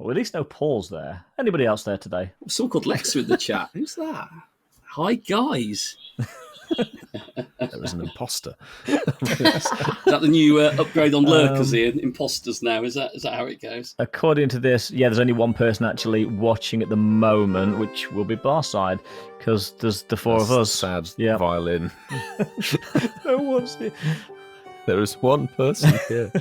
Well, at least no Paul's there. Anybody else there today? Someone called Lexa in the chat. Who's that? Hi, guys. There was an imposter. Is that the new upgrade on lurkers, Ian? Imposters now. Is that how it goes? According to this, there's only one person actually watching at the moment, which will be Barside, because there's the four of us. Sad violin. No one's here. There is one person here.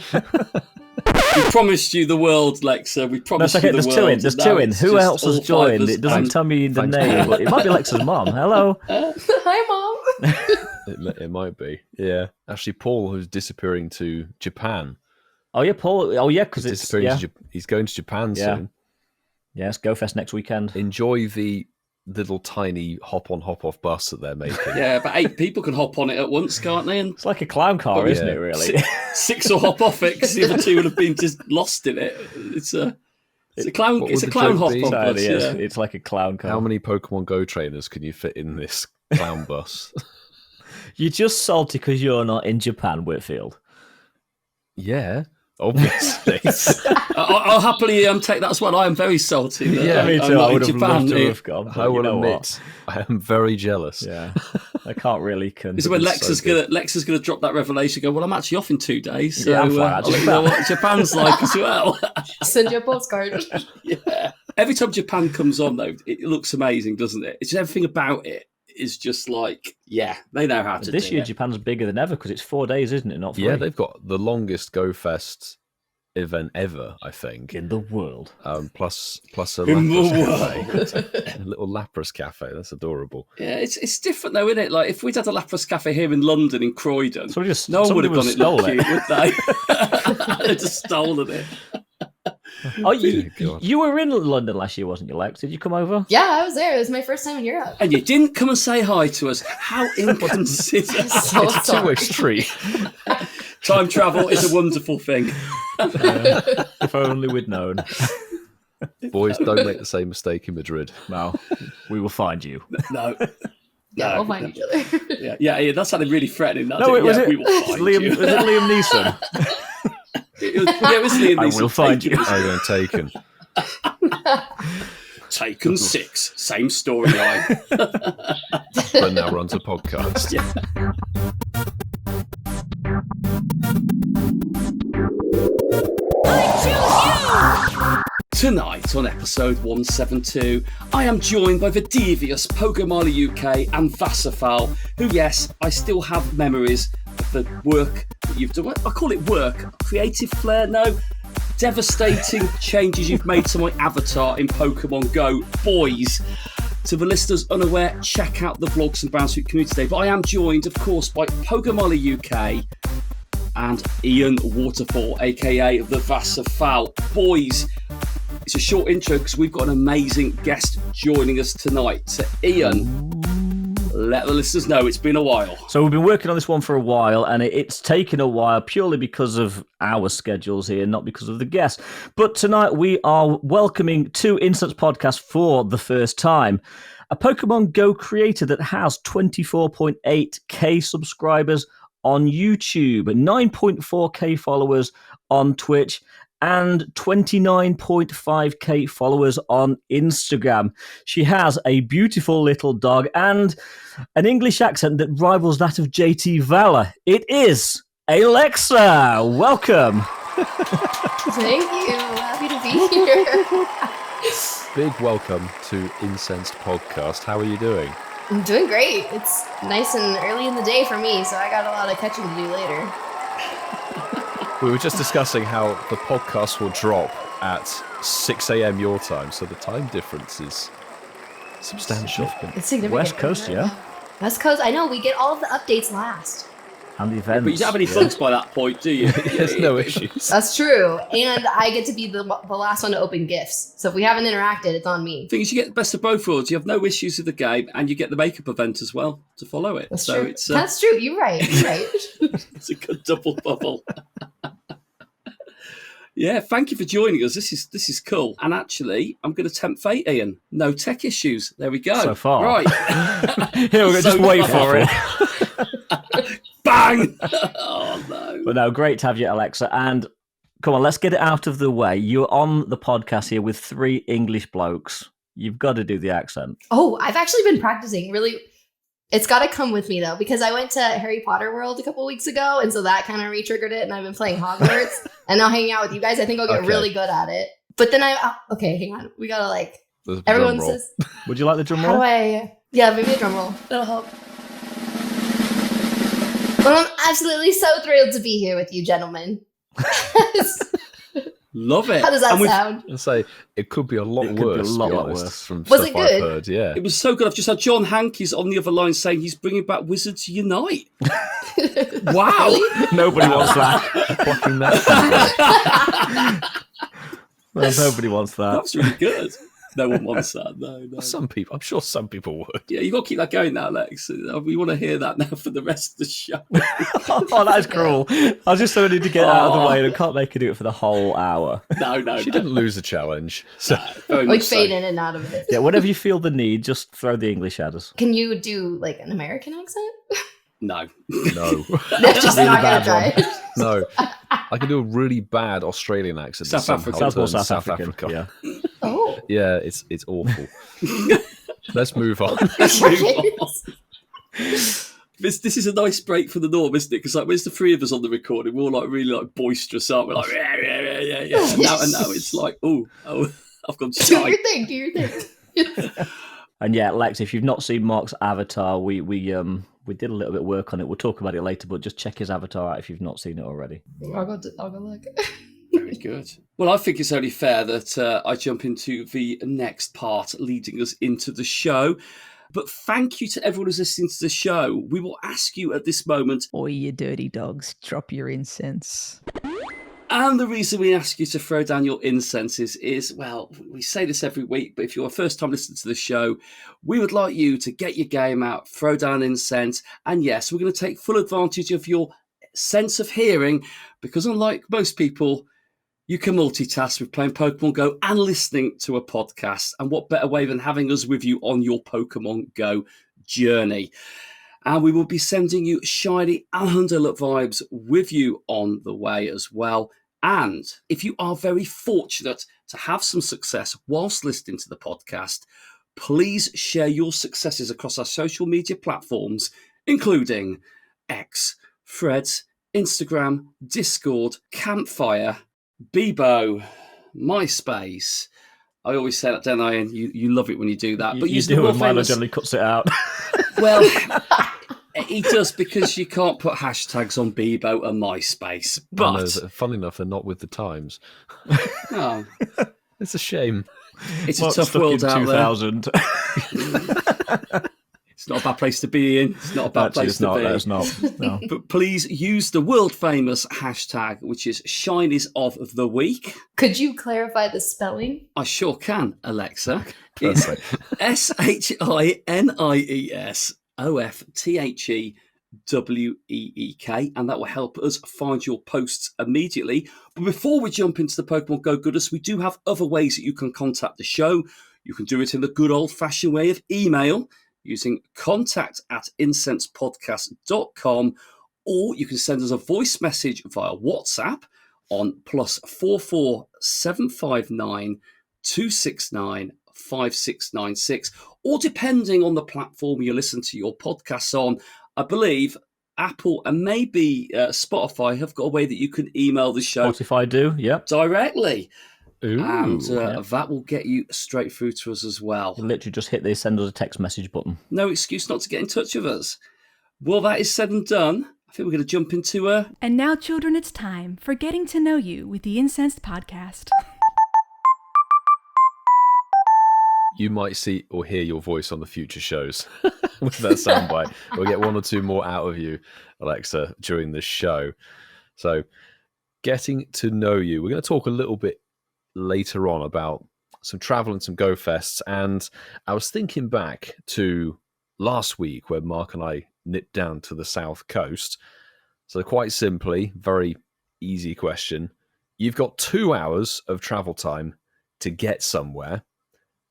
We promised you the world, Lexa. We promised you the there's world. There's two in. Who else has joined? It doesn't tell me the name, but it might be Lexa's mom. Hello. Hi, Mom. It might be. Yeah. Actually, Paul, who's disappearing to Japan. Oh, yeah, Paul. Oh, yeah, because it's... He's going to Japan soon. Yes, GoFest next weekend. Enjoy the little tiny hop-on, hop-off bus that they're making. Yeah, but 8 people can hop on it at once, can't they? And it's like a clown car, isn't it, really? 6 will hop off it because the other 2 would have been just lost in it. It's a clown. It's a clown hop on bus. Yeah. It's like a clown car. How many Pokemon Go trainers can you fit in this clown bus? You're just salty because you're not in Japan, Whitfield. Yeah, obviously. I'll happily take that as well. I am very salty. Yeah, me too. I would have loved to have gone. I will admit, I am very jealous. Yeah, I can't really. This is when Lexa's gonna drop that revelation. Go, well, I'm actually off in 2 days. So, yeah, I'm fine. I'll let you know what Japan's like as well. Send you a postcard. Yeah. Every time Japan comes on, though, it looks amazing, doesn't it? It's just everything about it is just like, they know how to do it. This year, Japan's bigger than ever because it's 4 days, isn't it? Not 3. Yeah, they've got the longest GoFest event ever, I think, in the world. Plus a Lapras cafe, a little Lapras cafe. That's adorable. Yeah, it's different though, isn't it? Like if we'd had a Lapras cafe here in London, in Croydon, no one would have gone it look cute, would they? They'd just stolen it. Oh, you were in London last year, wasn't you, Lex? Did you come over? Yeah, I was there. It was my first time in Europe. And you didn't come and say hi to us. How inconsiderate. It's a two-way street. Time travel is a wonderful thing. If only we'd known. Boys, don't make the same mistake in Madrid. No, we will find you. No. Yeah, we'll find each other. Yeah, that sounded really threatening. We will find you. Was it Liam Neeson? It was Liam Neeson. I will find you. I'm going Taken. Taken 6, same storyline. But now runs a podcast. Yeah. Tonight on episode 172, I am joined by the devious Pokemon UK and Vassafal, who, yes, I still have memories of the work that you've done. I call it work. Creative flair? No. Devastating changes you've made to my avatar in Pokemon Go. Boys, to the listeners unaware, check out the vlogs and Brown Suit community today. But I am joined, of course, by Pokemon UK and Ian Waterfall, aka the Vassafal. Boys, it's a short intro because we've got an amazing guest joining us tonight. So Ian, let the listeners know it's been a while. So we've been working on this one for a while, and it's taken a while purely because of our schedules here, not because of the guests. But tonight we are welcoming to Incensed podcast for the first time a Pokemon Go creator that has 24.8k subscribers on YouTube, 9.4k followers on Twitch, and 29.5k followers on Instagram. She has a beautiful little dog and an English accent that rivals that of JT Valor. It is Ayyylexa. Welcome. Thank you. Happy to be here. Big welcome to Incensed podcast. How are you doing? I'm doing great. It's nice and early in the day for me, so I got a lot of catching to do later. We were just discussing how the podcast will drop at 6 a.m. your time, so the time difference is substantial. It's significant. West Coast, yeah? West Coast, I know. We get all of the updates last. And the events. But you don't have any bugs by that point, do you? There's no issues. That's true. And I get to be the last one to open gifts. So if we haven't interacted, it's on me. The thing is, you get the best of both worlds. You have no issues with the game, and you get the makeup event as well to follow it. That's so true. It's, That's true. You're right. It's a good double bubble. Yeah, thank you for joining us. This is cool. And actually, I'm going to tempt fate, Ian. No tech issues. There we go. So far. Right. Here we go. Just wait for it. Bang! Oh, no. But no, great to have you, Alexa. And Come on, let's get it out of the way. You're on the podcast here with 3 English blokes. You've got to do the accent. Oh, I've actually been practicing. Really, it's got to come with me though, because I went to Harry Potter World a couple weeks ago, and so that kind of re-triggered it. And I've been playing Hogwarts, and now hanging out with you guys, I think I'll get really good at it. But then okay, hang on, we gotta like everyone says. Would you like the drum How roll? do I? Yeah, maybe a drum roll. That'll help. Well, I'm absolutely so thrilled to be here with you, gentlemen. Love it. How does that sound? I say it could be a lot worse. From Was stuff it good? I've heard, yeah. It was so good. I've just had John Hankey's on the other line saying he's bringing back Wizards Unite. Wow. Nobody wants that. Plucking that. Well, nobody wants that. That's really good. No one wants that. No. Some people, I'm sure some people would. Yeah, you got to keep that going now, Lex. We want to hear that now for the rest of the show. Oh, that is cruel. I was just so ready to get out of the way, and I can't make her do it for the whole hour. No. She didn't lose the challenge. So. Like fade in and out of it. Yeah, whenever you feel the need, just throw the English at us. Can you do like an American accent? No. That's just Really not bad gonna try. No. I can do a really bad Australian accent. South Africa. South African. Yeah. Oh. Yeah, it's awful. Let's move on. Let's move on. This is a nice break for the norm, isn't it? Because like, where's the 3 of us on the recording? We're all like really like boisterous, aren't we? Like yeah. And now it's like oh, I've gone Do shy. your thing. And yeah, Lex, if you've not seen Mark's avatar, we did a little bit of work on it. We'll talk about it later, but just check his avatar out if you've not seen it already. I'll go look. Very good. Well, I think it's only fair that I jump into the next part leading us into the show. But thank you to everyone who's listening to the show. We will ask you at this moment, Oi, you dirty dogs, drop your incense. and the reason we ask you to throw down your incenses is, well, we say this every week, but if you're a first-time listener to the show, we would like you to get your game out, throw down incense, and yes, we're going to take full advantage of your sense of hearing, because unlike most people, you can multitask with playing Pokemon Go and listening to a podcast. And what better way than having us with you on your Pokemon Go journey? And we will be sending you shiny and Hunter vibes with you on the way as well. And if you are very fortunate to have some success whilst listening to the podcast, please share your successes across our social media platforms, including X, Threads, Instagram, Discord, Campfire, Bebo, MySpace. I always say that, don't I? And you love it when you do that. But you do, and Milo generally cuts it out. Well, he does, because you can't put hashtags on Bebo and MySpace. But funny enough, they're not with the times. oh, It's a shame. it's Well, a tough stuck world in out 2000. there. It's not a bad place to be in. It's not a bad Actually, place it's to not. be. It's not. No. But please use the world famous hashtag, which is Shinies of the Week. Could you clarify the spelling? I sure can, Alexa. It's Perfect. SHINIESOFTHEWEEK, and that will help us find your posts immediately. But before we jump into the Pokemon Go goodness, we do have other ways that you can contact the show. You can do it in the good old-fashioned way of email, using contact@incensedpodcast.com, or you can send us a voice message via WhatsApp on +44 759 269 5696, or depending on the platform you listen to your podcasts on, I believe Apple and maybe Spotify have got a way that you can email the show Spotify do, yep. directly. Ooh, And yeah. that will get you straight through to us as well. You literally just hit the send us a text message button. No excuse not to get in touch with us. Well, that is said and done. I think we're going to jump into And now, children, it's time for Getting to Know You with the Incensed podcast. you might see or hear your voice on the future shows with that soundbite. We'll get 1 or 2 more out of you, Alexa, during the show. So, getting to know you. We're going to talk a little bit later on about some travel and some Go Fests. And I was thinking back to last week where Mark and I nipped down to the South Coast. So quite simply, very easy question. You've got 2 hours of travel time to get somewhere.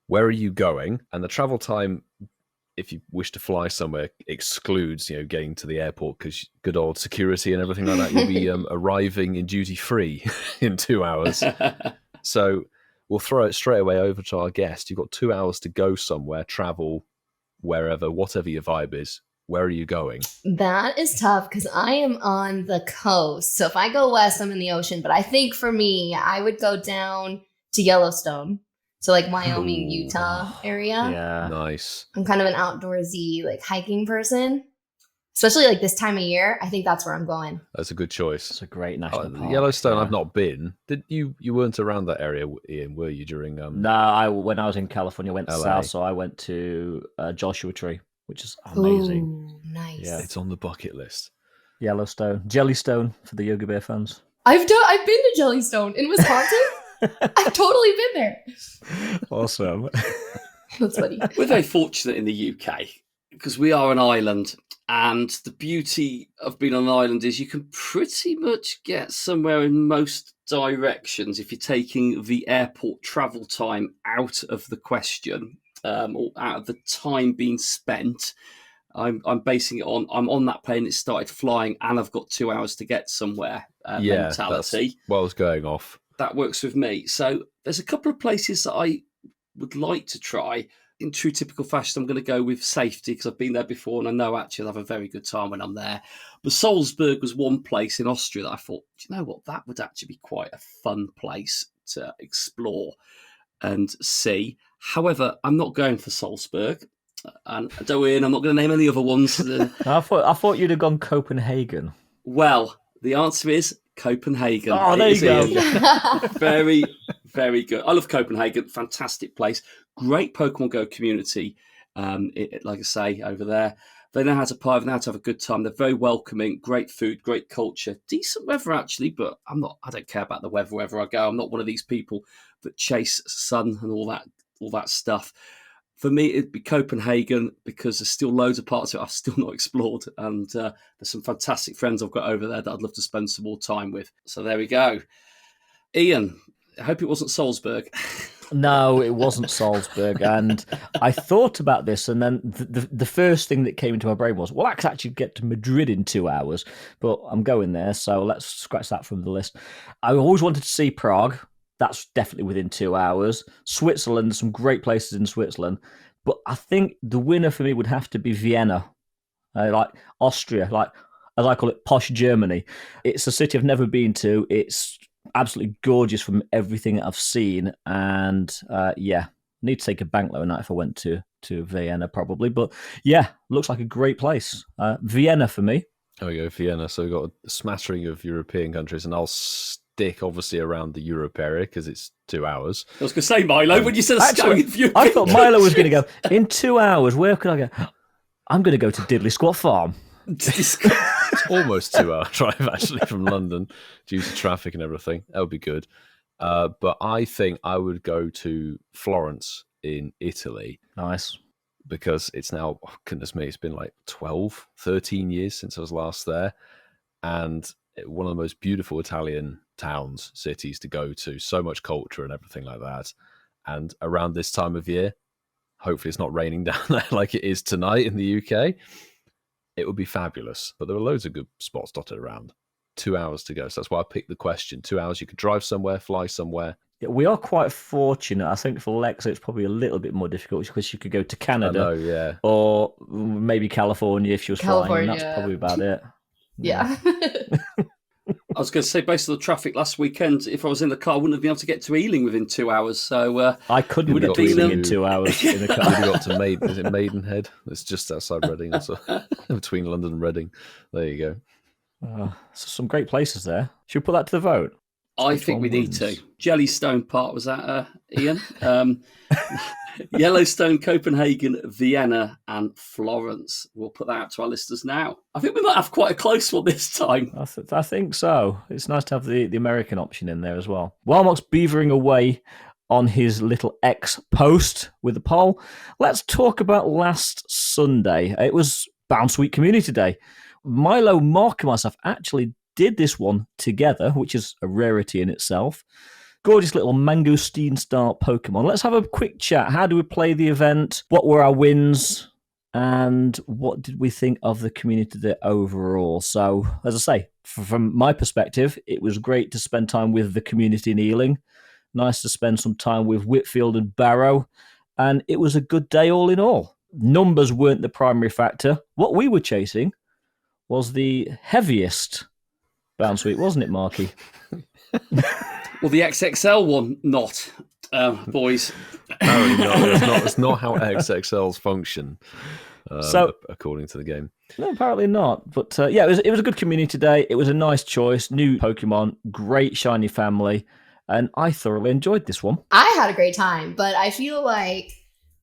Where are you going? And the travel time if you wish to fly somewhere, excludes getting to the airport because good old security and everything like that. You'll be arriving in duty free in 2 hours. So we'll throw it straight away over to our guest. You've got 2 hours to go somewhere, travel wherever, whatever your vibe is. Where are you going? That is tough because I am on the coast. So if I go west, I'm in the ocean. But I think for me, I would go down to Yellowstone. So like Wyoming, Utah area. Yeah. Nice. I'm kind of an outdoorsy, like hiking person. Especially like this time of year. I think that's where I'm going. That's a good choice. It's a great national park. Yellowstone, yeah. I've not been. Did you weren't around that area, Ian, were you, during No, when I was in California, I went to LA. south, so I went to Joshua Tree, which is amazing. Ooh, nice. Yeah. It's on the bucket list. Yellowstone. Jellystone for the Yoga Bear fans. I've been to Jellystone in Wisconsin. I've totally been there. Awesome. That's funny. We're very fortunate in the UK because we are an island. And the beauty of being on an island is you can pretty much get somewhere in most directions if you're taking the airport travel time out of the question, or out of the time being spent. I'm basing it on, I'm on that plane, it started flying, and I've got 2 hours to get somewhere mentality. That's what I was going off. That works with me. So there's a couple of places that I would like to try. In true typical fashion, I'm going to go with safety because I've been there before and I know actually I'll have a very good time when I'm there. But Salzburg was one place in Austria that I thought, do you know what, that would actually be quite a fun place to explore and see. However, I'm not going for Salzburg. And don't worry, I'm not going to name any other ones. I thought you'd have gone Copenhagen. Well, the answer is Copenhagen. Oh, there you go. Very, very good. I love Copenhagen. Fantastic place. Great Pokemon Go community. Like I say, over there. They know how to play. They know how to have a good time. They're very welcoming. Great food, great culture. Decent weather, actually, but I don't care about the weather wherever I go. I'm not one of these people that chase sun and all that stuff. For me, it'd be Copenhagen because there's still loads of parts of it I've still not explored. And there's some fantastic friends I've got over there that I'd love to spend some more time with. So there we go. Ian, I hope it wasn't Salzburg. No, it wasn't Salzburg. And I thought about this, and then the first thing that came into my brain was, well, I could actually get to Madrid in 2 hours, but I'm going there, so let's scratch that from the list. I always wanted to see Prague. That's definitely within 2 hours. Switzerland, some great places in Switzerland. But I think the winner for me would have to be Vienna, like Austria, like as I call it, posh Germany. It's a city I've never been to. It's absolutely gorgeous from everything that I've seen. And need to take a bank loan if I went to Vienna probably. But yeah, looks like a great place. Vienna for me. There we go, Vienna. So we've got a smattering of European countries, and I'll stick obviously around the Europe area because it's 2 hours. I was going to say, Milo, when you said I thought Milo was going to go, in 2 hours, where could I go? I'm going to go to Diddley Squat Farm. It's almost 2 hour drive actually from London due to traffic and everything. That would be good. But I think I would go to Florence in Italy. Nice. Because it's now, oh, goodness me, it's been like 12, 13 years since I was last there. And one of the most beautiful Italian towns, cities to go to. So much culture and everything like that. And around this time of year, hopefully it's not raining down there like it is tonight in the UK. It would be fabulous. But there are loads of good spots dotted around. 2 hours to go. So that's why I picked the question. 2 hours, you could drive somewhere, fly somewhere. Yeah, we are quite fortunate. I think for Lexa, it's probably a little bit more difficult because she could go to Canada or maybe California if she was flying. That's probably about it. Yeah. I was going to say, based on the traffic last weekend, if I was in the car, I wouldn't have been able to get to Ealing within 2 hours. So I couldn't get to Ealing in 2 hours in the car. Would have got to is it Maidenhead? It's just outside Reading, so between London and Reading. There you go. Some great places there. Should we put that to the vote? I think we need to. Jellystone part, was that, Ian? Yellowstone, Copenhagen, Vienna, and Florence. We'll put that out to our listeners now. I think we might have quite a close one this time. I think so. It's nice to have the American option in there as well. Wildmock's beavering away on his little X post with the poll. Let's talk about last Sunday. It was Bounce Week Community Day. Milo, Mark, and myself actually did this one together, which is a rarity in itself. Gorgeous little mangosteen style Pokemon. Let's have a quick chat. How do we play the event? What were our wins? And what did we think of the community there overall? So, as I say, from my perspective, it was great to spend time with the community in Ealing. Nice to spend some time with Whitfield and Barrow. And it was a good day all in all. Numbers weren't the primary factor. What we were chasing was the heaviest bound suite, wasn't it, Marky? Well, the XXL one, not, boys. Apparently not. It's not how XXLs function, according to the game. No, apparently not. But yeah, it was a good community day. It was a nice choice. New Pokemon, great shiny family. And I thoroughly enjoyed this one. I had a great time, but I feel like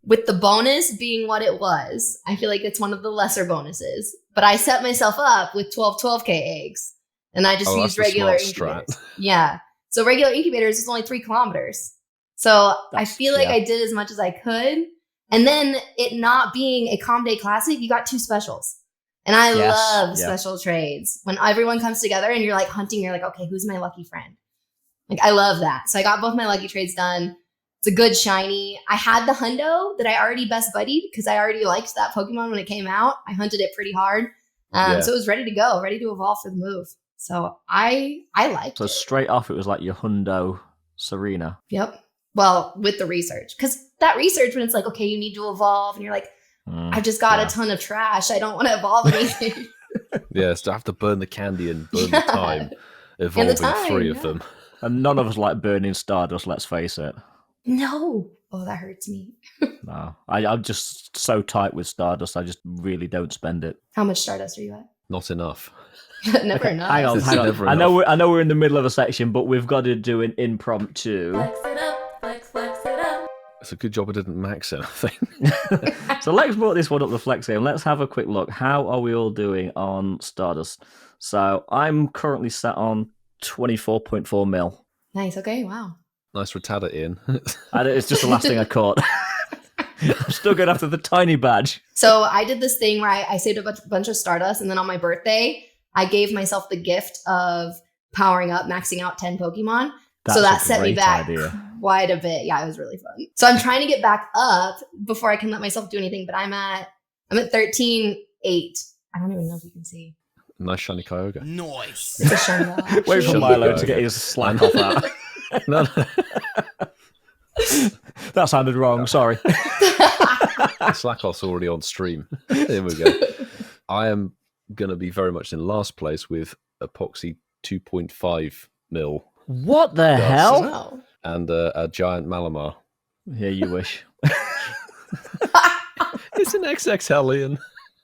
with the bonus being what it was, I feel like it's one of the lesser bonuses. But I set myself up with 12K eggs. And I just used regular incubators. Yeah. So regular incubators is only 3 kilometers. So I feel like I did as much as I could. And then it not being a Calm Day Classic, you got 2 specials. And I love special trades. When everyone comes together and you're like hunting, you're like, okay, who's my lucky friend? Like, I love that. So I got both my lucky trades done. It's a good shiny. I had the hundo that I already best buddied because I already liked that Pokemon when it came out. I hunted it pretty hard. So it was ready to go, ready to evolve for the move. So I liked it. So straight off, it was like your hundo Serena. Yep. Well, with the research. Because that research, when it's like, okay, you need to evolve. And you're like, I've just got a ton of trash. I don't want to evolve anything. So I have to burn the candy and burn the time. Evolving 3 of them. And none of us like burning Stardust, let's face it. No. Oh, that hurts me. No. I'm just so tight with Stardust, I just really don't spend it. How much Stardust are you at? Not enough. Never enough. Hang on. I know we're in the middle of a section, but we've got to do an impromptu. Flex it up, flex it up. It's a good job I didn't max anything. So let's brought this one up the flex game. Let's have a quick look. How are we all doing on Stardust? So I'm currently sat on 24.4 mil. Nice. Okay. Wow. Nice Rattata, Ian. And it's just the last thing I caught. I'm still going after the tiny badge. So I did this thing where I saved a bunch of Stardust, and then on my birthday, I gave myself the gift of powering up, maxing out 10 Pokemon. So that set me back quite a bit. Yeah, it was really fun. So I'm trying to get back up before I can let myself do anything, but I'm at 13.8. I don't even know if you can see. Nice shiny Kyogre. Nice. It's a Shenmue. Wait for Milo to get his slack off that. No. That sounded wrong. Sorry. Slackoff's already on stream. Here we go. I am going to be very much in last place with Epoxy 2.5 mil. What the hell? Wow. And a giant Malamar. Yeah, you wish. It's an XXL, Ian.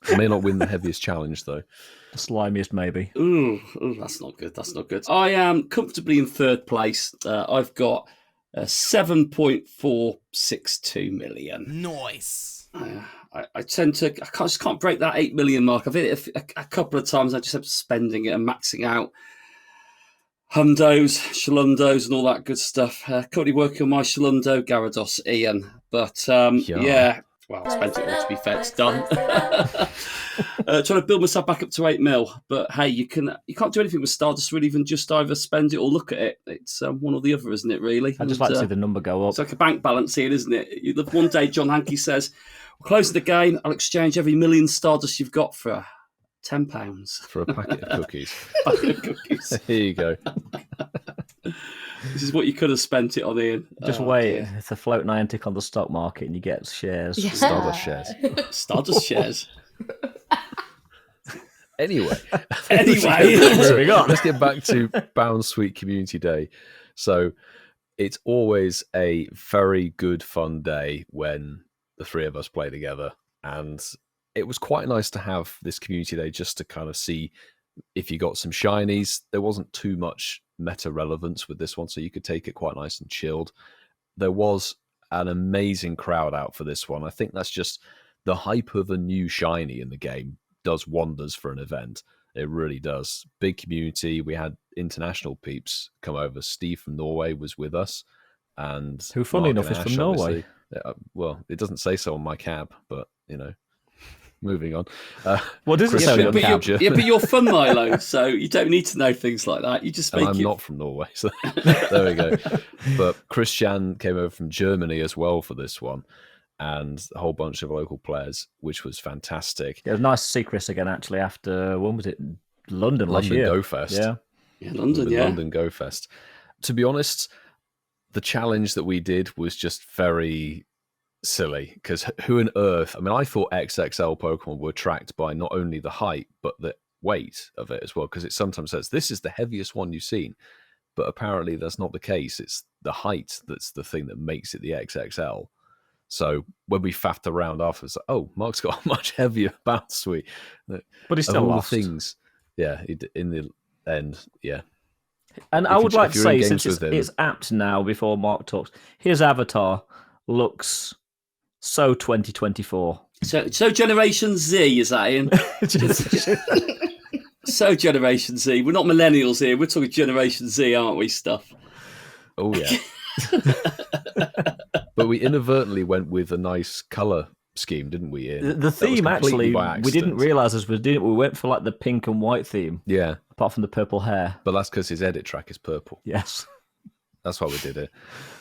I may not win the heaviest challenge, though. The slimiest, maybe. Ooh, that's not good. That's not good. I am comfortably in 3rd place. I've got 7.462 million. Nice. I tend to, just can't break that 8 million mark. I've hit it a couple of times. I just have spending it and maxing out hundos, shalundos, and all that good stuff. Currently working on my shalundo Gyarados, Ian. But yeah. Well, I spent it all, to be fair. It's done. Trying to build myself back up to 8 mil. But hey, you can't do anything with Stardust really than just either spend it or look at it. It's one or the other, isn't it, really? I'd just like to see the number go up. It's like a bank balance here, isn't it? One day, John Hankey says, we're closing the game. I'll exchange every million Stardust you've got for £10. For a packet of cookies. Here you go. This is what you could have spent it on, Ian. Just wait. Dear. It's a float Niantic on the stock market and you get shares. Yeah. Stardust shares. Stardust shares. Anyway. Let's get back to Bound Sweet Community Day. So it's always a very good, fun day when the 3 of us play together. And it was quite nice to have this community day just to kind of see if you got some shinies. There wasn't too much meta relevance with this one, so you could take it quite nice and chilled. There was an amazing crowd out for this one. I think that's just the hype of a new shiny in the game does wonders for an event. It really does. Big community. We had international peeps come over. Steve from Norway was with us. And who, funny enough, is from Norway. Well, it doesn't say so on my cab, but, you know. Moving on. What does it say on cab? Yeah, but you're from Milo, so you don't need to know things like that. You just make I'm not from Norway, so there we go. But Christian came over from Germany as well for this one. and a whole bunch of local players, which was fantastic. It was nice to see Chris again, actually, after, when was it? London last London year. Go Fest. Yeah, London, yeah. London Go Fest. To be honest, the challenge that we did was just very silly, because who on earth, I mean, I thought XXL Pokemon were tracked by not only the height, but the weight of it as well, because it sometimes says, this is the heaviest one you've seen. But apparently that's not the case. It's the height that's the thing that makes it the XXL. So when we faffed around after, it's like, oh, Mark's got a much heavier bounce suite. But he still lost. Things, yeah, in the end, yeah. And I would like to say, since it's apt now, before Mark talks, his avatar looks so 2024. So Generation Z, is that, Ian? So Generation Z. We're not millennials here. We're talking Generation Z, aren't we, stuff? Oh, yeah. But we inadvertently went with a nice colour scheme, didn't we, Ian? The theme, actually, we didn't realise as we were doing it. We went for like the pink and white theme. Yeah. Apart from the purple hair. But that's because his edit track is purple. Yes. That's why we did it.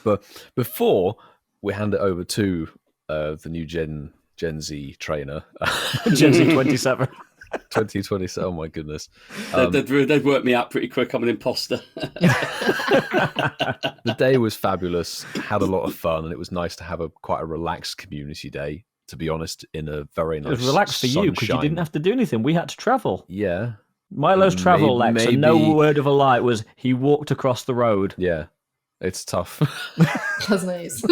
But before we hand it over to the new Gen Z trainer. Gen Z 27. 2027. Oh my goodness. They'd worked me out pretty quick. I'm an imposter. The day was fabulous. Had a lot of fun, and it was nice to have quite a relaxed community day, to be honest, in a very nice. It was relaxed for you because you didn't have to do anything. We had to travel. Yeah. Milo's travel, Lex, and no word of a lie, was he walked across the road. Yeah. It's tough. That's nice.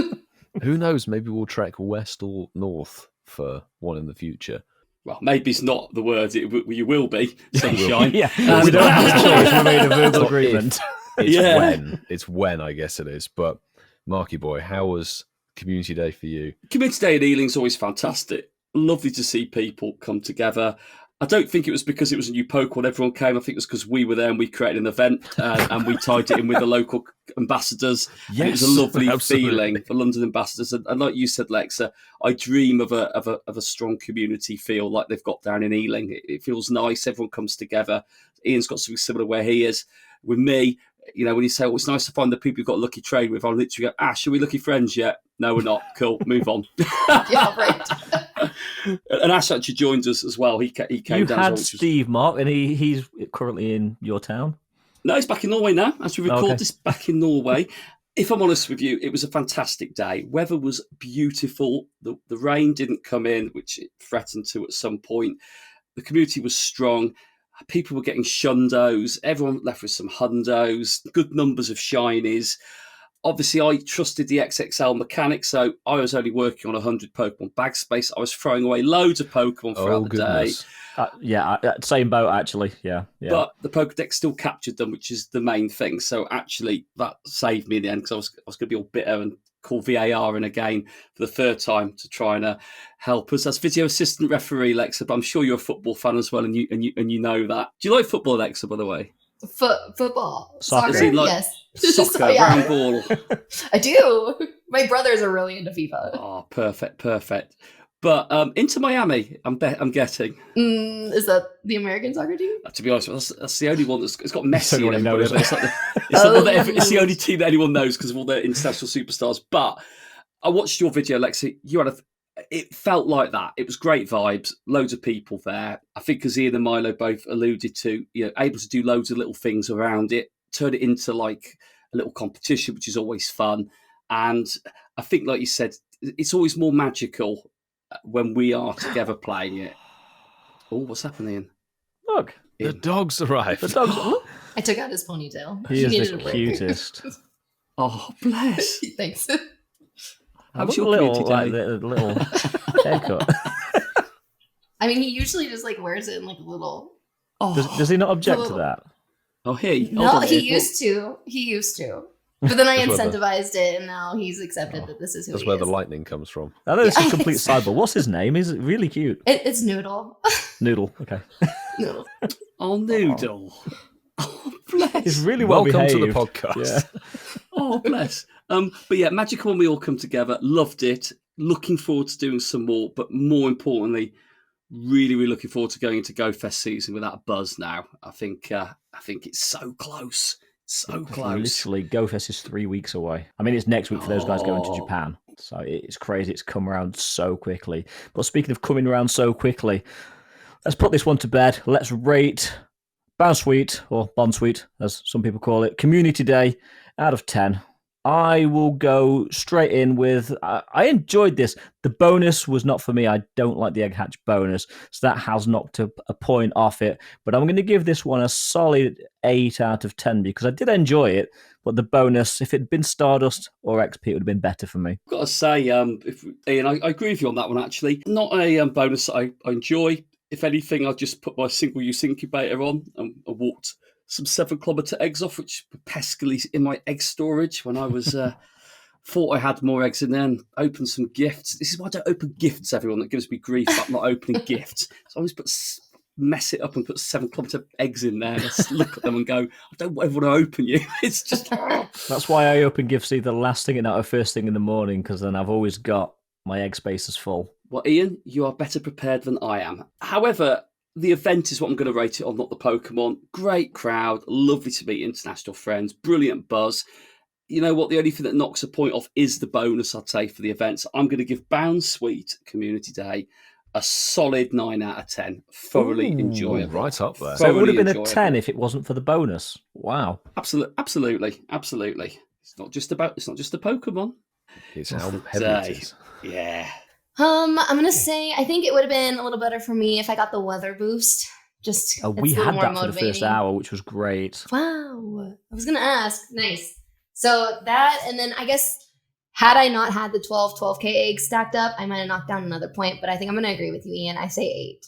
Who knows? Maybe we'll trek west or north for one in the future. Well, maybe it's not the word. You will be, sunshine. Yeah, we don't have a choice. We made a verbal agreement. It's when, I guess it is. But, Marky boy, how was Community Day for you? Community Day in Ealing's always fantastic. Lovely to see people come together. I don't think it was because it was a new Pokemon everyone came. I think it was because we were there and we created an event and we tied it in with the local ambassadors. Yes, it was a lovely absolutely. feeling for London ambassadors. And like you said, Lexa, I dream of a strong community feel like they've got down in Ealing. It feels nice. Everyone comes together. Ian's got something similar where he is. With me, you know, when you say, oh, it's nice to find the people you've got lucky trade with, I'll literally go, Ash, are we lucky friends yet? No, we're not. Cool, move on. Yeah, right. And Ash actually joined us as well. He came down. You as had well, Steve, Mark, and he's currently in your town. No, he's back in Norway now. As we record this, back in Norway. If I'm honest with you, it was a fantastic day. Weather was beautiful. The rain didn't come in, which it threatened to at some point. The community was strong. People were getting shundos. Everyone left with some hundos. Good numbers of shinies. Obviously, I trusted the XXL mechanic, so I was only working on 100 Pokemon bag space. I was throwing away loads of Pokemon throughout the day. Same boat, actually. Yeah. But the Pokedex still captured them, which is the main thing. So actually, that saved me in the end because I was going to be all bitter and call VAR in again for the third time to try and help us. As video assistant referee, Lexa, but I'm sure you're a football fan as well, and you know that. Do you like football, Lexa, by the way? Football, soccer, yes. Soccer, round ball. I do. My brothers are really into FIFA. Oh, perfect. But Inter Miami, I'm getting. Is that the American soccer team? To be honest, that's the only one it's got Messi in everybody. It's it's the only team that anyone knows because of all their international superstars. But I watched your video, Lexi. You had it felt like that. It was great vibes, loads of people there. I think as Ian and Milo both alluded to, able to do loads of little things around it, turn it into like a little competition, which is always fun. And I think, like you said, it's always more magical when we are together playing it. Oh, what's happening? Look, the dogs arrived. The dogs. I took out his ponytail. He is needed the a break. cutest. Oh, bless. Thanks. How's your your little, community day? the little haircut? I mean, he usually just like wears it in like a little. Does he not object to that? Oh, he? No, he used to. But then I incentivized it, and now he's accepted that this is who That's he where is. the lightning comes from. I know this is a complete sidebar. What's his name? He's really cute. It's Noodle. Noodle. Okay. Noodle. Oh, Noodle. Oh, bless. He's really well Welcome behaved. to the podcast. Yeah. Oh, bless. But yeah, magical when we all come together. Loved it. Looking forward to doing some more. But more importantly, really, really looking forward to going into Go Fest season with that buzz now. I think it's so close. So close. Literally, Go Fest is 3 weeks away. I mean, it's next week for those guys going to Japan. So it's crazy. It's come around so quickly. But speaking of coming around so quickly, let's put this one to bed. Let's rate Bound Suite, or Bond Suite, as some people call it, Community Day out of 10. I will go straight in with, I enjoyed this. The bonus was not for me. I don't like the egg hatch bonus, so that has knocked a point off it. But I'm going to give this one a solid 8 out of 10 because I did enjoy it. But the bonus, if it had been Stardust or XP, it would have been better for me. I've got to say, Ian, I agree with you on that one, actually. Not a bonus that I enjoy. If anything, I just put my single-use incubator on and I walked some 7-kilometre eggs off, which were peskily in my egg storage when I was thought I had more eggs in there, and opened some gifts. This is why I don't open gifts, everyone. That gives me grief about not opening gifts. So I always mess it up and put 7-kilometre eggs in there. Just look at them and go, I don't ever want to open you. It's just... That's why I open gifts either last thing at night or first thing in the morning, because then I've always got my egg spaces full. Well, Ian, you are better prepared than I am. However, the event is what I'm going to rate it on, not the Pokemon. Great crowd, lovely to meet international friends, brilliant buzz. You know what? The only thing that knocks a point off is the bonus, I'd say, for the event. So I'm going to give Bound Suite Community Day a solid 9 out of 10. Thoroughly enjoyable. Right up there. So it would have been Thoroughly a 10 if it wasn't for the bonus. Wow. Absolutely. It's not just a Pokemon. It's how heavy it is. Yeah. I'm gonna say I think it would have been a little better for me if I got the weather boost. Just We it's a little had more that for the motivating. first hour, which was great. Wow. I was gonna ask. Nice. So that, and then I guess had I not had the 12K eggs stacked up, I might have knocked down another point. But I think I'm gonna agree with you, Ian. I say 8.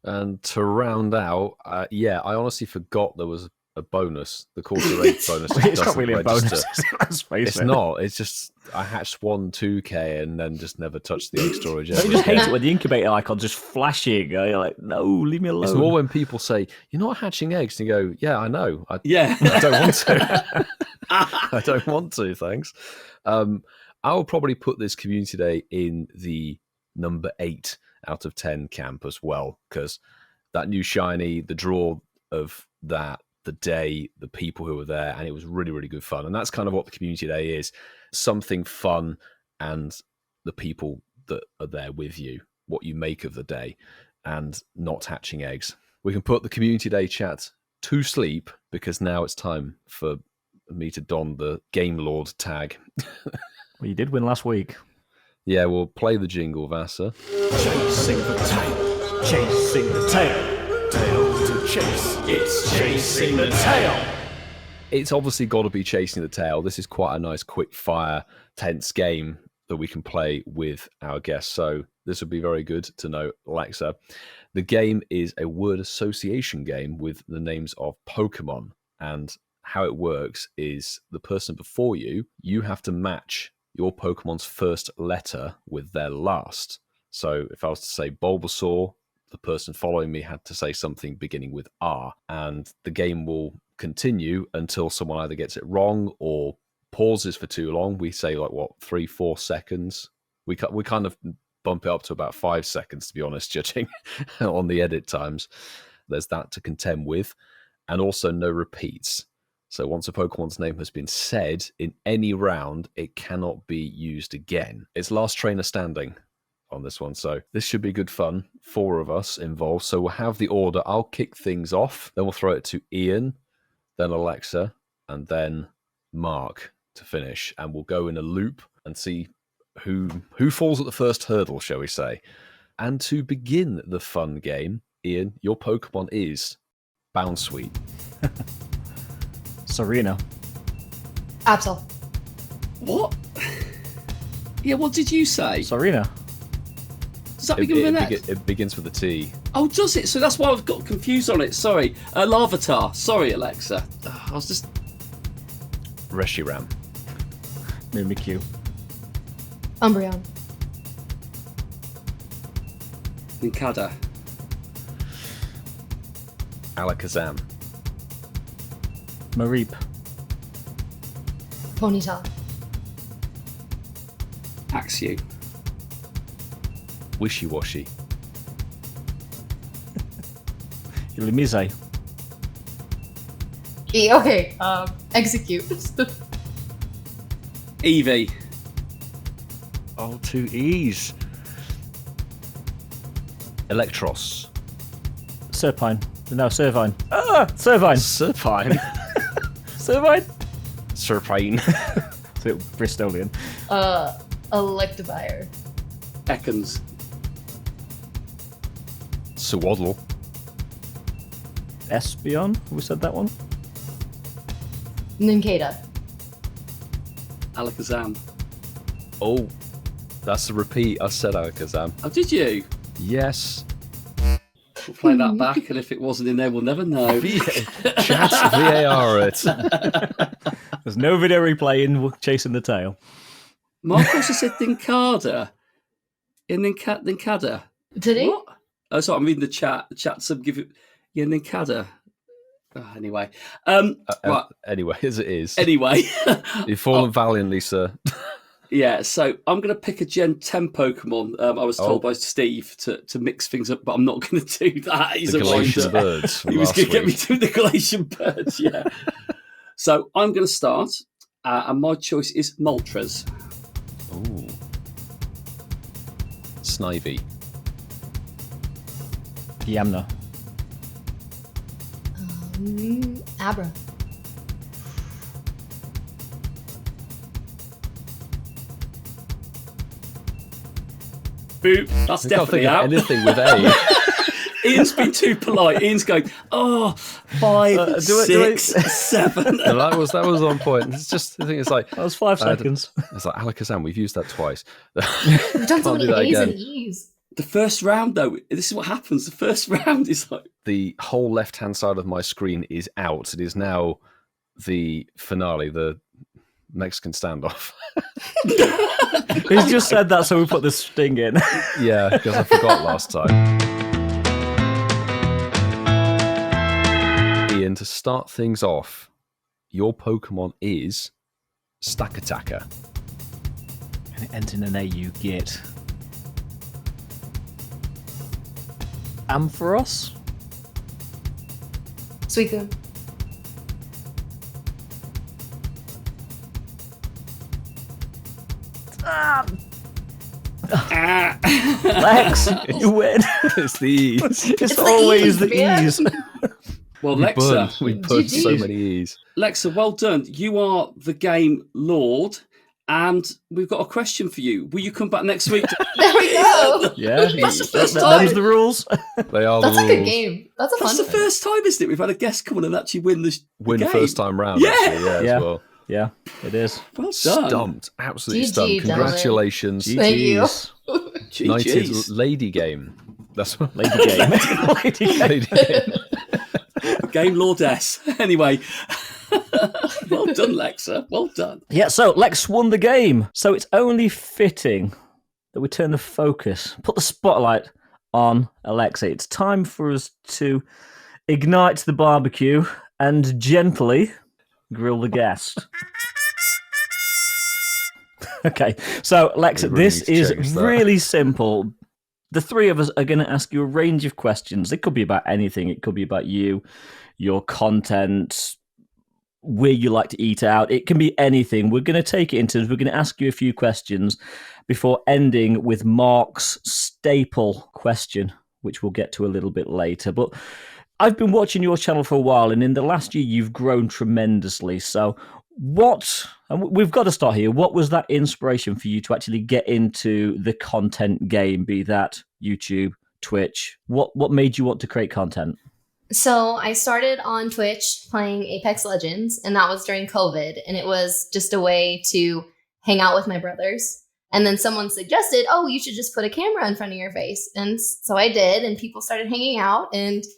And to round out, I honestly forgot there was a bonus. The quarter 8 bonus. It's not really a bonus. Register. Let's face It's it. not. It's just I hatched 2K and then just never touched the egg storage. Don't you just hate it when the incubator icon's just flashing? You're like, no, leave me alone. It's more when people say, "You're not hatching eggs," and you go, "Yeah, I know. I don't want to. I don't want to. Thanks." I will probably put this community day in the number 8 out of 10 camp as well, because that new shiny, the draw of that, the day, the people who were there, and it was really, really good fun. And that's kind of what the community day is: something fun and the people that are there with you, what you make of the day, and not hatching eggs. We can put the community day chat to sleep because now it's time for me to don the Game Lord tag. Well, you did win last week. Yeah, we'll play the jingle, Vasa. Chasing the tail, chasing the tail, tail to chase, it's chasing the tail. It's obviously got to be chasing the tail. This is quite a nice, quick fire, tense game that we can play with our guests. So this would be very good to know, Alexa. The game is a word association game with the names of Pokemon. And how it works is the person before you, you have to match your Pokemon's first letter with their last. So if I was to say Bulbasaur, the person following me had to say something beginning with R, and the game will continue until someone either gets it wrong or pauses for too long. We say 3-4 seconds. We kind of bump it up to about 5 seconds, to be honest, judging on the edit times. There's that to contend with, and also no repeats. So once a Pokemon's name has been said in any round, it cannot be used again. It's last trainer standing on this one. So this should be good fun. 4 of us involved. So we'll have the order. I'll kick things off. Then we'll throw it to Ian, then Alexa, and then Mark to finish. And we'll go in a loop and see who falls at the first hurdle, shall we say. And to begin the fun game, Ian, your Pokemon is Bound Suite. Serena. Absol. What? Yeah, what did you say? Serena. Does that begin with an X? It begins with a T. Oh, does it? So that's why I've got confused on it. Sorry. Larvitar. Sorry, Alexa. I was just... Reshiram. Mimikyu. Umbreon. Nincada. Alakazam. Mareep. Ponyta. Axew. Wishy-washy. Illumise. Okay. Execute. Eevee. Oh, 2 E's. Electros. Serpine. No, Servine. Servine. Serpine. Servine. Serpine. So Bristolian. Electivire. Ekans. Swaddle. Espeon. Have we said that one? Nincada. Alakazam. Oh, that's a repeat. I said Alakazam. Oh, did you? Yes. We'll play that back, and if it wasn't in there, we'll never know. Chat VAR it. There's no video replay in Chasing the Tail. Mark also said Nincada. In Nincada. Did he? What? Oh, sorry, I'm reading the chat. The chat sub give it. Yeah, Nincada. Oh, anyway. Right. Anyway, as it is. Anyway. You've fallen valiantly, sir. Yeah, so I'm going to pick a Gen 10 Pokemon. I was told by Steve to mix things up, but I'm not going to do that. He's the a Galatian writer. Birds. He was going to get me to the Galatian Birds, yeah. So I'm going to start, and my choice is Moltres. Ooh. Snivy. Yamna. Abra. Boop. That's I can't definitely think of out. anything with A. Ian's been too polite. Ian's going, 5, 6, 7. No, that was on point. It's just the thing. It's like That was 5 seconds. It's like Alakazam. We've used that twice. We've done so Can't do many that A's and again. E's. The first round, though, this is what happens. The first round is like, The whole left-hand side of my screen is out. It is now the finale, the Mexican standoff. He's just said that, so we put the sting in. Yeah, because I forgot last time. Ian, to start things off, your Pokemon is Stakataka. And it ends in an A, you get Ampharos. Suicune. Lex, you win. It's the E's. It's the always E's, the man. E's. well, We Lexa, put so GG. many E's. Lexa, well done. You are the game lord, and we've got a question for you. Will you come back next week? There we go. Yeah, That's the first time. them's the rules. They are That's the a rules. good game. That's a fun That's the one. first time, isn't it? We've had a guest come on and actually win the Win game. first time round, Yeah. actually, Yeah. as well. Yeah, it is. Well done. Stumped. Absolutely GG, stumped. gentlemen. Congratulations. Thank you. GGs. United GGs. Lady Game. That's what Lady game. Lady game. Lady Game. Game lordess. Anyway, well done, Lexa. Well done. Yeah, so Lex won the game. So it's only fitting that we turn the focus, put the spotlight on Alexa. It's time for us to ignite the barbecue and gently grill the guest. Okay, so Lex, We really this need to is change that. really simple. The three of us are going to ask you a range of questions. It could be about anything. It could be about you, your content, where you like to eat out. It can be anything. We're going to take it in turns. We're going to ask you a few questions before ending with Mark's staple question, which we'll get to a little bit later. But I've been watching your channel for a while, and in the last year, you've grown tremendously. So and we've got to start here. What was that inspiration for you to actually get into the content game, be that YouTube, Twitch? What made you want to create content? So I started on Twitch playing Apex Legends, and that was during COVID. And it was just a way to hang out with my brothers. And then someone suggested, oh, you should just put a camera in front of your face. And so I did, and people started hanging out. And it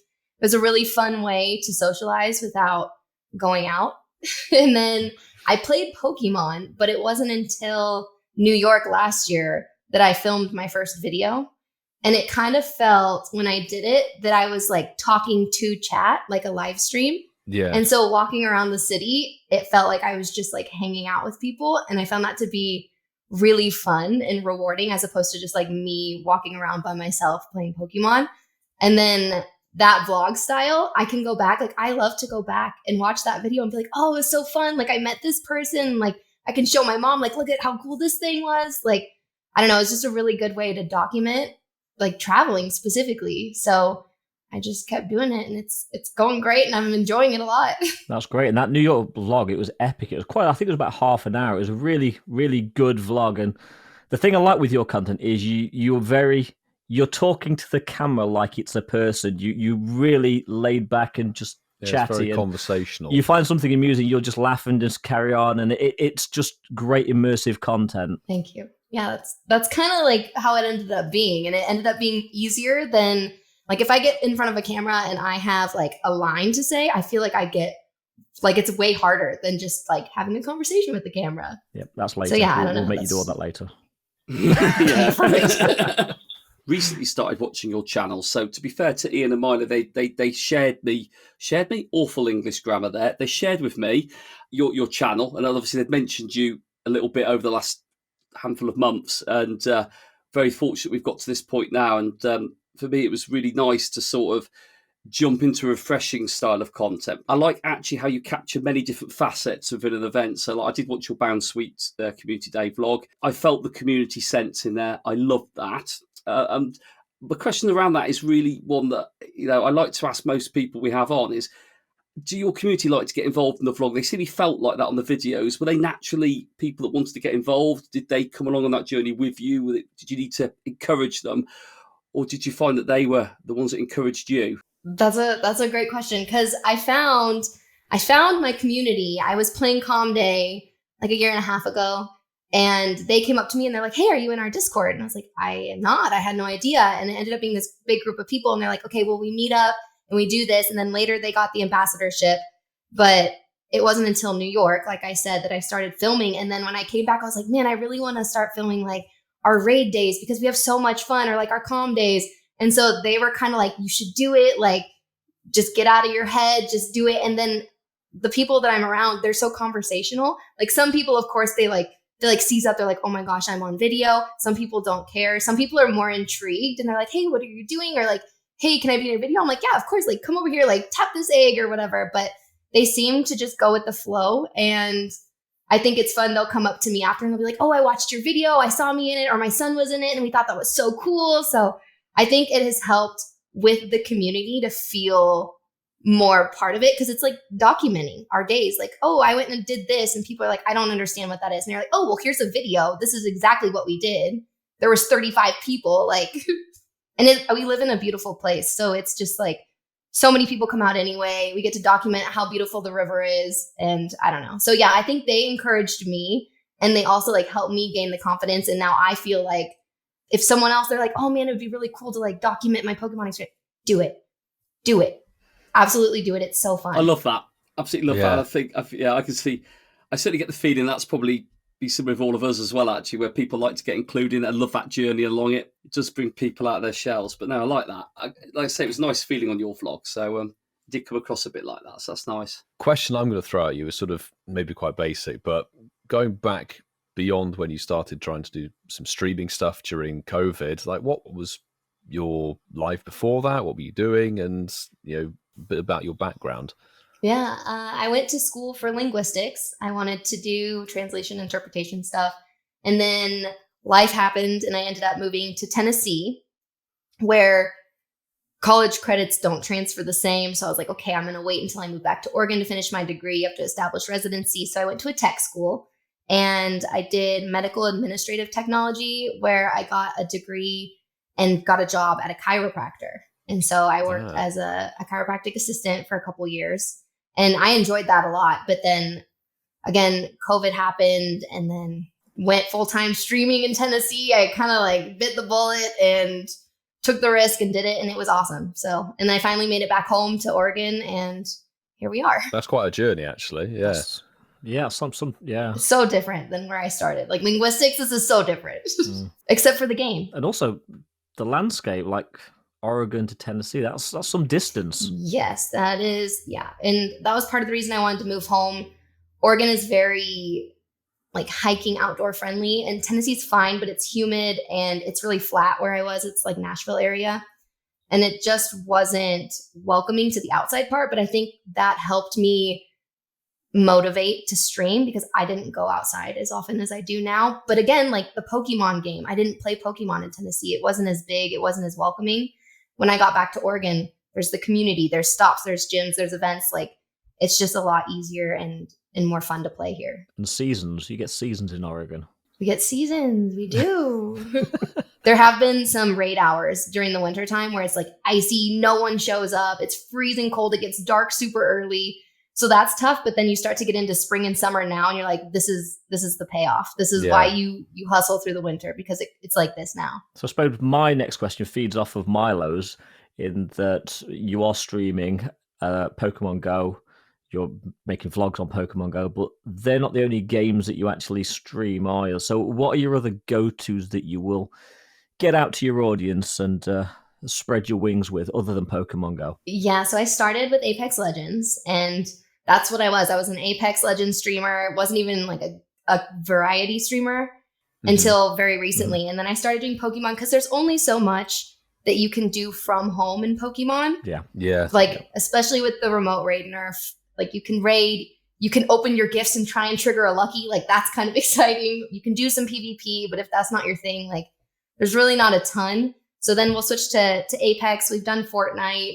was a really fun way to socialize without going out. And then I played Pokemon, but it wasn't until New York last year that I filmed my first video. And it kind of felt when I did it that I was like talking to chat, like a live stream. Yeah. And so walking around the city, it felt like I was just like hanging out with people. And I found that to be really fun and rewarding as opposed to just like me walking around by myself playing Pokemon. And then that vlog style, I can go back. Like I love to go back and watch that video and be like, oh, it was so fun. Like I met this person. Like I can show my mom, like, look at how cool this thing was. Like I don't know, it's just a really good way to document like traveling specifically. So I just kept doing it, and it's going great, and I'm enjoying it a lot. That's great. And that New York vlog, it was epic. It was quite, I think it was about half an hour. It was a really, really good vlog. And the thing I like with your content is you're talking to the camera like it's a person. You really laid back and just chatty. It's very and conversational. You find something amusing, you'll just laugh and just carry on. And it's just great immersive content. Thank you. Yeah, that's kind of like how it ended up being. And it ended up being easier than, like, if I get in front of a camera and I have like a line to say, I feel like I get like, it's way harder than just like having a conversation with the camera. Yep, that's later. So yeah, I don't we'll know. make you do all that later. Yeah. Recently started watching your channel. So to be fair to Ian and Mila, they shared me awful English grammar there. They shared with me your channel, and obviously they've mentioned you a little bit over the last handful of months, and very fortunate we've got to this point now. And for me, it was really nice to sort of jump into a refreshing style of content. I like actually how you capture many different facets within an event. So like, I did watch your Bound Sweet Community Day vlog. I felt the community sense in there. I loved that. The question around that is really one that, you know, I like to ask most people we have on is, do your community like to get involved in the vlog? They really felt like that on the videos. Were they naturally people that wanted to get involved? Did they come along on that journey with you? Did you need to encourage them? Or did you find that they were the ones that encouraged you? That's a great question, because I found my community. I was playing Calm Day like a year and a half ago, and they came up to me and they're like, "Hey, are you in our Discord?" And I was like, "I am not. I had no idea." And it ended up being this big group of people, and they're like, "Okay, well, we meet up and we do this." And then later they got the ambassadorship, but it wasn't until New York, like I said, that I started filming. And then when I came back, I was like, man, I really want to start filming like our raid days, because we have so much fun, or like our calm days. And so they were kind of like, you should do it. Like, just get out of your head, just do it. And then the people that I'm around, they're so conversational. Like, some people, of course, they seize up. They're like, oh my gosh, I'm on video. Some people don't care. Some people are more intrigued and they're like, hey, what are you doing? Or like, hey, can I be in your video? I'm like, yeah, of course. Like, come over here, like tap this egg or whatever. But they seem to just go with the flow. And I think it's fun. They'll come up to me after and they'll be like, oh, I watched your video. I saw me in it, or my son was in it, and we thought that was so cool. So I think it has helped with the community to feel more part of it, because it's like documenting our days. Like, oh, I went and did this, and people are like, I don't understand what that is. And you're like, oh, well, here's a video. This is exactly what we did. There was 35 people, like, and we live in a beautiful place. So it's just like, so many people come out anyway. We get to document how beautiful the river is. And I don't know. So yeah, I think they encouraged me, and they also like helped me gain the confidence. And now I feel like if someone else, they're like, oh man, it'd be really cool to like document my Pokemon experience. Do it. Absolutely do it. It's so fun. I love that. Absolutely love that. I think, I can see, I certainly get the feeling that's probably be similar with all of us as well, actually, where people like to get included and love that journey along it. It does bring people out of their shells. But no, I like that. Like I say, it was a nice feeling on your vlog. So it did come across a bit like that. So that's nice. Question I'm going to throw at you is sort of maybe quite basic, but going back beyond when you started trying to do some streaming stuff during COVID, like what was your life before that? What were you doing? And, you know, a bit about your background. Yeah, I went to school for linguistics. I wanted to do translation interpretation stuff. And then life happened and I ended up moving to Tennessee, where college credits don't transfer the same. So I was like, okay, I'm going to wait until I move back to Oregon to finish my degree. You have to establish residency. So I went to a tech school and I did medical administrative technology, where I got a degree and got a job at a chiropractor. And so I worked as a chiropractic assistant for a couple years. And I enjoyed that a lot. But then again, COVID happened and then went full-time streaming in Tennessee. I kind of like bit the bullet and took the risk and did it. And it was awesome. So, and I finally made it back home to Oregon and here we are. That's quite a journey, actually. Yeah. Yeah. It's so different than where I started. Like linguistics, this is so different, except for the game. And also the landscape, like Oregon to Tennessee, that's some distance. Yes, that is. Yeah. And that was part of the reason I wanted to move home. Oregon is very like hiking outdoor friendly, and Tennessee's fine, but it's humid and it's really flat where I was. It's like Nashville area. And it just wasn't welcoming to the outside part. But I think that helped me motivate to stream because I didn't go outside as often as I do now. But again, like the Pokemon game, I didn't play Pokemon in Tennessee. It wasn't as big. It wasn't as welcoming. When I got back to Oregon, there's the community, there's stops, there's gyms, there's events. Like it's just a lot easier and more fun to play here. And seasons. You get seasons in Oregon. We get seasons. We do. There have been some raid hours during the wintertime where it's like icy, no one shows up. It's freezing cold. It gets dark super early. So that's tough. But then you start to get into spring and summer now and you're like, this is the payoff. This is why you hustle through the winter because it's like this now. So I suppose my next question feeds off of Milo's in that you are streaming Pokemon Go. You're making vlogs on Pokemon Go, but they're not the only games that you actually stream, are you? So what are your other go-tos that you will get out to your audience and spread your wings with other than Pokemon Go? Yeah, so I started with Apex Legends, and that's what I was. I was an Apex Legends streamer. It wasn't even like a variety streamer until very recently. And then I started doing Pokemon because there's only so much that you can do from home in Pokemon. Yeah. Like, especially with the remote raid nerf. Like you can raid, you can open your gifts and try and trigger a lucky. Like that's kind of exciting. You can do some PvP, but if that's not your thing, like there's really not a ton. So then we'll switch to Apex. We've done Fortnite.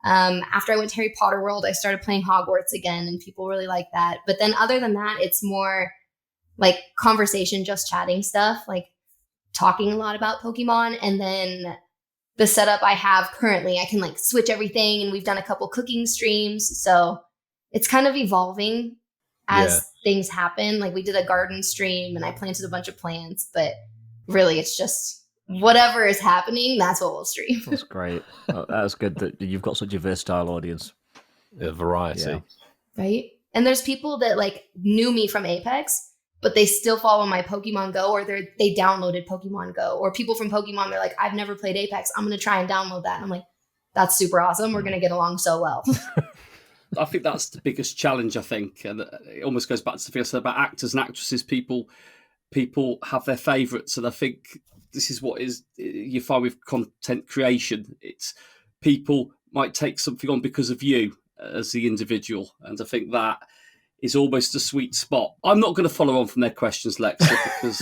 After I went to Harry Potter World, I started playing Hogwarts again and people really like that. But then other than that, it's more like conversation, just chatting stuff, like talking a lot about Pokemon. And then the setup I have currently, I can like switch everything and we've done a couple cooking streams. So it's kind of evolving as things happen. Like we did a garden stream and I planted a bunch of plants, but really it's just whatever is happening, that's what we'll stream. That's great. That's good that you've got such a versatile audience. A variety. Yeah. Right? And there's people that like knew me from Apex, but they still follow my Pokemon Go or they downloaded Pokemon Go. Or people from Pokemon, they're like, I've never played Apex. I'm going to try and download that. And I'm like, that's super awesome. We're going to get along so well. I think that's the biggest challenge, I think. And it almost goes back to the thing I said about actors and actresses. People have their favourites. And I think this is what is you find with content creation. It's people might take something on because of you as the individual. And I think that is almost a sweet spot. I'm not going to follow on from their questions, Lexa, because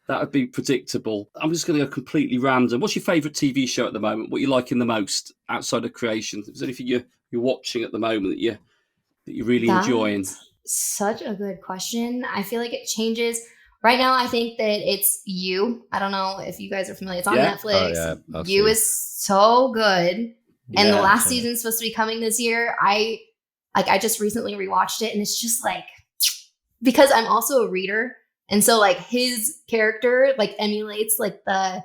that would be predictable. I'm just going to go completely random. What's your favourite TV show at the moment? What are you liking the most outside of creation? Is there anything you're watching at the moment that you're really enjoying? Such a good question. I feel like it changes. Right now, I think that it's You. I don't know if you guys are familiar. It's on Netflix. You is so good. And the last season's supposed to be coming this year. I just recently rewatched it and it's just like, because I'm also a reader. And so like his character like emulates like the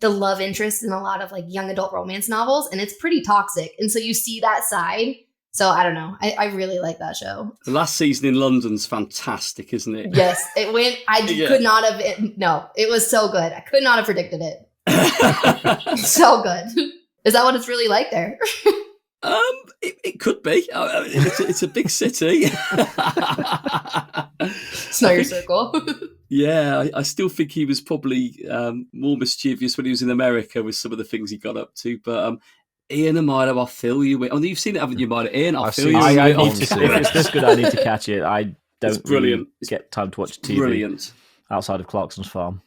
love interest in a lot of like young adult romance novels. And it's pretty toxic. And so you see that side. So I don't know. I really like that show. The last season in London's fantastic, isn't it? Yes, it went. Could not have. It was so good. I could not have predicted it. So good. Is that what it's really like there? It could be. It's a big city. It's not your circle. Yeah, I still think he was probably more mischievous when he was in America with some of the things he got up to. But Ian and Milo, I'll fill you in. Oh, you've seen it, haven't you, Milo? Ian, I'll fill you in. I need to see it. If it's this good, I need to catch it. I don't brilliant. Really get time to watch TV. Brilliant. Outside of Clarkson's farm.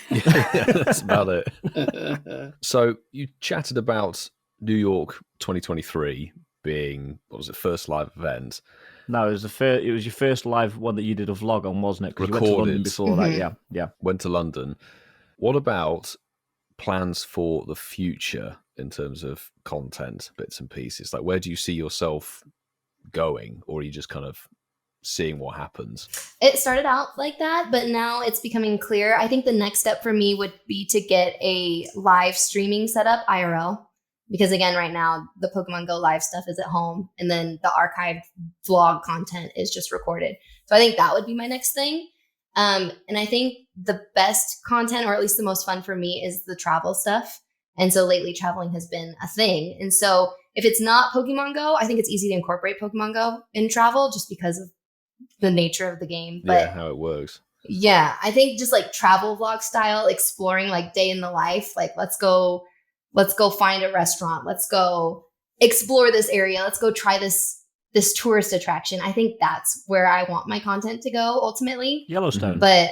Yeah, that's about it. So you chatted about New York 2023 being, what was it, first live event? No, it was your first live one that you did a vlog on, wasn't it? Because you went to London before that, yeah. Went to London. What about plans for the future in terms of content, bits and pieces? Like, where do you see yourself going, or are you just kind of seeing what happens? It started out like that, but now it's becoming clear. I think the next step for me would be to get a live streaming setup IRL. Because again, right now, the Pokemon Go live stuff is at home and then the archived vlog content is just recorded. So I think that would be my next thing. And I think the best content, or at least the most fun for me, is the travel stuff. And so lately traveling has been a thing. And so if it's not Pokemon Go, I think it's easy to incorporate Pokemon Go in travel just because of the nature of the game. But how it works. Yeah, I think just like travel vlog style, exploring like day in the life, like let's go find a restaurant. Let's go explore this area. Let's go try this this tourist attraction. I think that's where I want my content to go ultimately. Yellowstone. But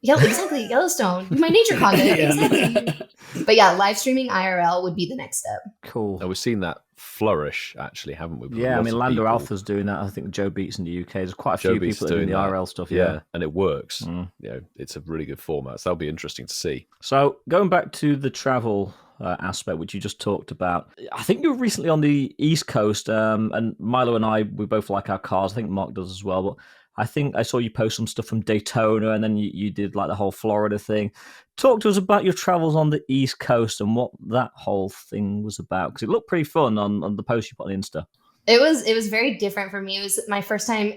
exactly, Yellowstone. My nature content. Exactly. But yeah, live streaming IRL would be the next step. Cool. Now, we've seen that flourish, actually, haven't we? With Yeah, I lots mean, of Lander people. Alpha's doing that. I think Joe Beats in the UK. There's quite a Joe few Beats people that are doing the that. IRL stuff. Yeah, and it works. Mm. You know, it's a really good format. So that'll be interesting to see. So going back to the travel aspect, which you just talked about, I think you were recently on the East Coast, and Milo and I, we both like our cars. I think Mark does as well. But I think I saw you post some stuff from Daytona, and then you did like the whole Florida thing. Talk to us about your travels on the East Coast and what that whole thing was about, because it looked pretty fun on the post you put on Insta. It was very different for me. It was my first time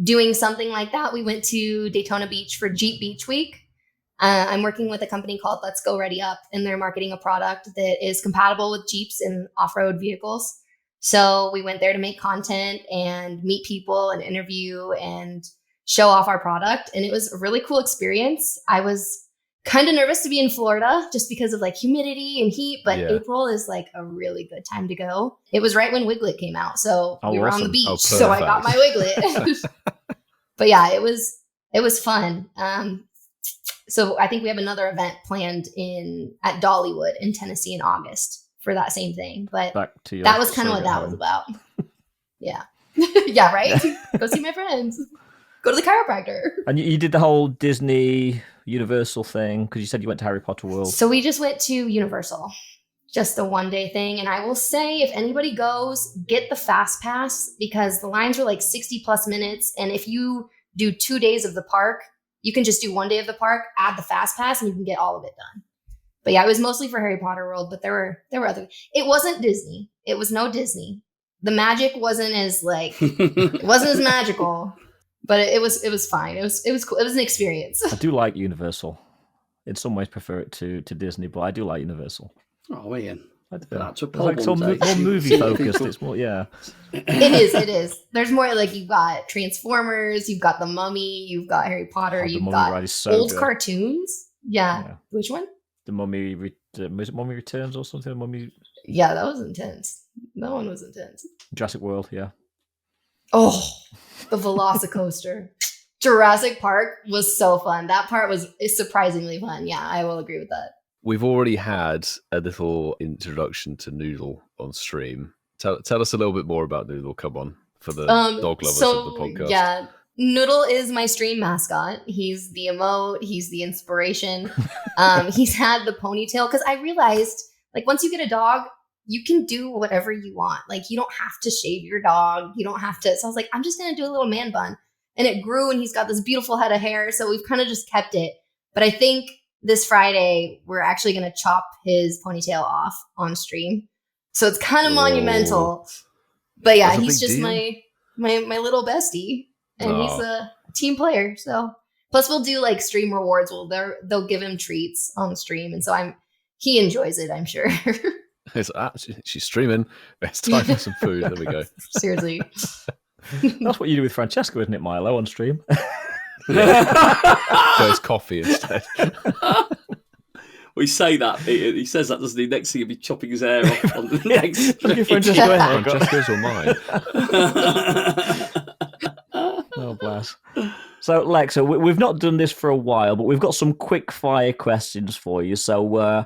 doing something like that. We went to Daytona Beach for Jeep Beach Week. I'm working with a company called Let's Go Ready Up, and they're marketing a product that is compatible with Jeeps and off-road vehicles. So we went there to make content and meet people and interview and show off our product. And it was a really cool experience. I was kind of nervous to be in Florida just because of like humidity and heat, but April is like a really good time to go. It was right when Wiglet came out. So we were on the beach. So I got my Wiglet. But yeah, it was fun. So I think we have another event planned at Dollywood in Tennessee in August for that same thing. But that was kind of what that was about. Yeah. Yeah, right? Go see my friends. Go to the chiropractor. And you did the whole Disney Universal thing, because you said you went to Harry Potter World. So we just went to Universal. Just a one-day thing. And I will say, if anybody goes, get the Fast Pass, because the lines were like 60 plus minutes. And if you do 2 days of the park, you can just do 1 day of the park, add the Fast Pass, and you can get all of it done. But yeah, it was mostly for Harry Potter World, but there were other. It wasn't Disney. It was no Disney. The magic wasn't as it wasn't as magical, but it was fine. It was cool. It was an experience. I do like Universal. In some ways, prefer it to Disney, but I do like Universal. Oh, Ian. It's like more movie focused. It's more, yeah. It is. There's more like you've got Transformers, you've got The Mummy, you've got Harry Potter, you've got old cartoons. Yeah. Which one? The Mummy, was it Mummy Returns or something? Mummy. Yeah, that was intense. That one was intense. Jurassic World, yeah. Oh, the Velocicoaster. Jurassic Park was so fun. That part is surprisingly fun. Yeah, I will agree with that. We've already had a little introduction to Noodle on stream. Tell us a little bit more about Noodle. Come on, for the dog lovers of the podcast. Yeah, Noodle is my stream mascot. He's the emote. He's the inspiration. He's had the ponytail because I realized, like, once you get a dog, you can do whatever you want. Like, you don't have to shave your dog. You don't have to. So I was like, I'm just gonna do a little man bun, and it grew, and he's got this beautiful head of hair. So we've kind of just kept it. But I think this Friday, we're actually going to chop his ponytail off on stream. So it's kind of monumental. But yeah, he's just my little bestie. And he's a team player. So plus we'll do like stream rewards. They'll give him treats on stream. And so he enjoys it, I'm sure. She's streaming. It's time for some food. There we go. Seriously. That's what you do with Francesca, isn't it, Milo, on stream? There's coffee instead. We say that. He says that, doesn't he? Next thing he'll be chopping his hair off on the next. Francesca's or mine. Oh, bless. So, Lexa, we've not done this for a while, but we've got some quick fire questions for you. So,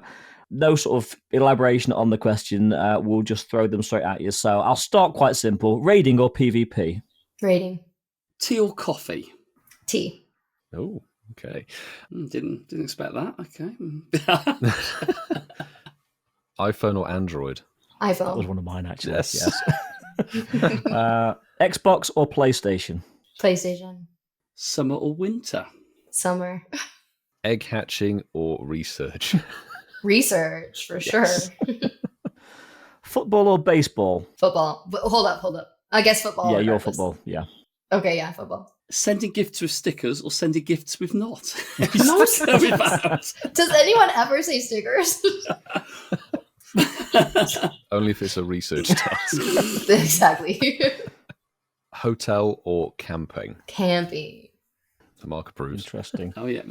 no sort of elaboration on the question. We'll just throw them straight at you. So, I'll start quite simple. Raiding or PvP? Raiding. Tea or coffee? Tea. Oh, okay. Didn't expect that. Okay. iPhone or Android? iPhone. That was one of mine, actually. Yes. Xbox or PlayStation? PlayStation. Summer or winter? Summer. Egg hatching or research? Research, for sure. Football or baseball? Football. Hold up. I guess football. Yeah, your regardless. football, yeah. Okay, yeah, football. Sending gifts with stickers or sending gifts with not? No stickers. Does anyone ever say stickers? Only if it's a research task. Exactly. Hotel or camping? Camping. Mark approves. Interesting. Oh, yeah.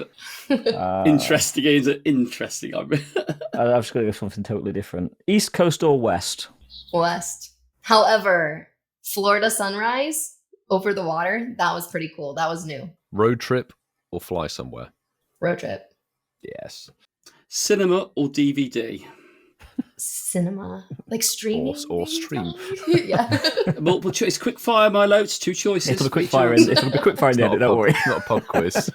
Interesting. Is it interesting? I'm just going to go something totally different. East Coast or West? West. However, Florida sunrise over the water. That was pretty cool. That was new. Road trip or fly somewhere? Road trip. Yes. Cinema or DVD? Cinema. Like streaming. Or stream. Yeah. Multiple choice. Quick fire, Milo. It's 2 choices. It'll be quick fire in. It'll be quick fire in the end. Don't worry. It's not a pub quiz.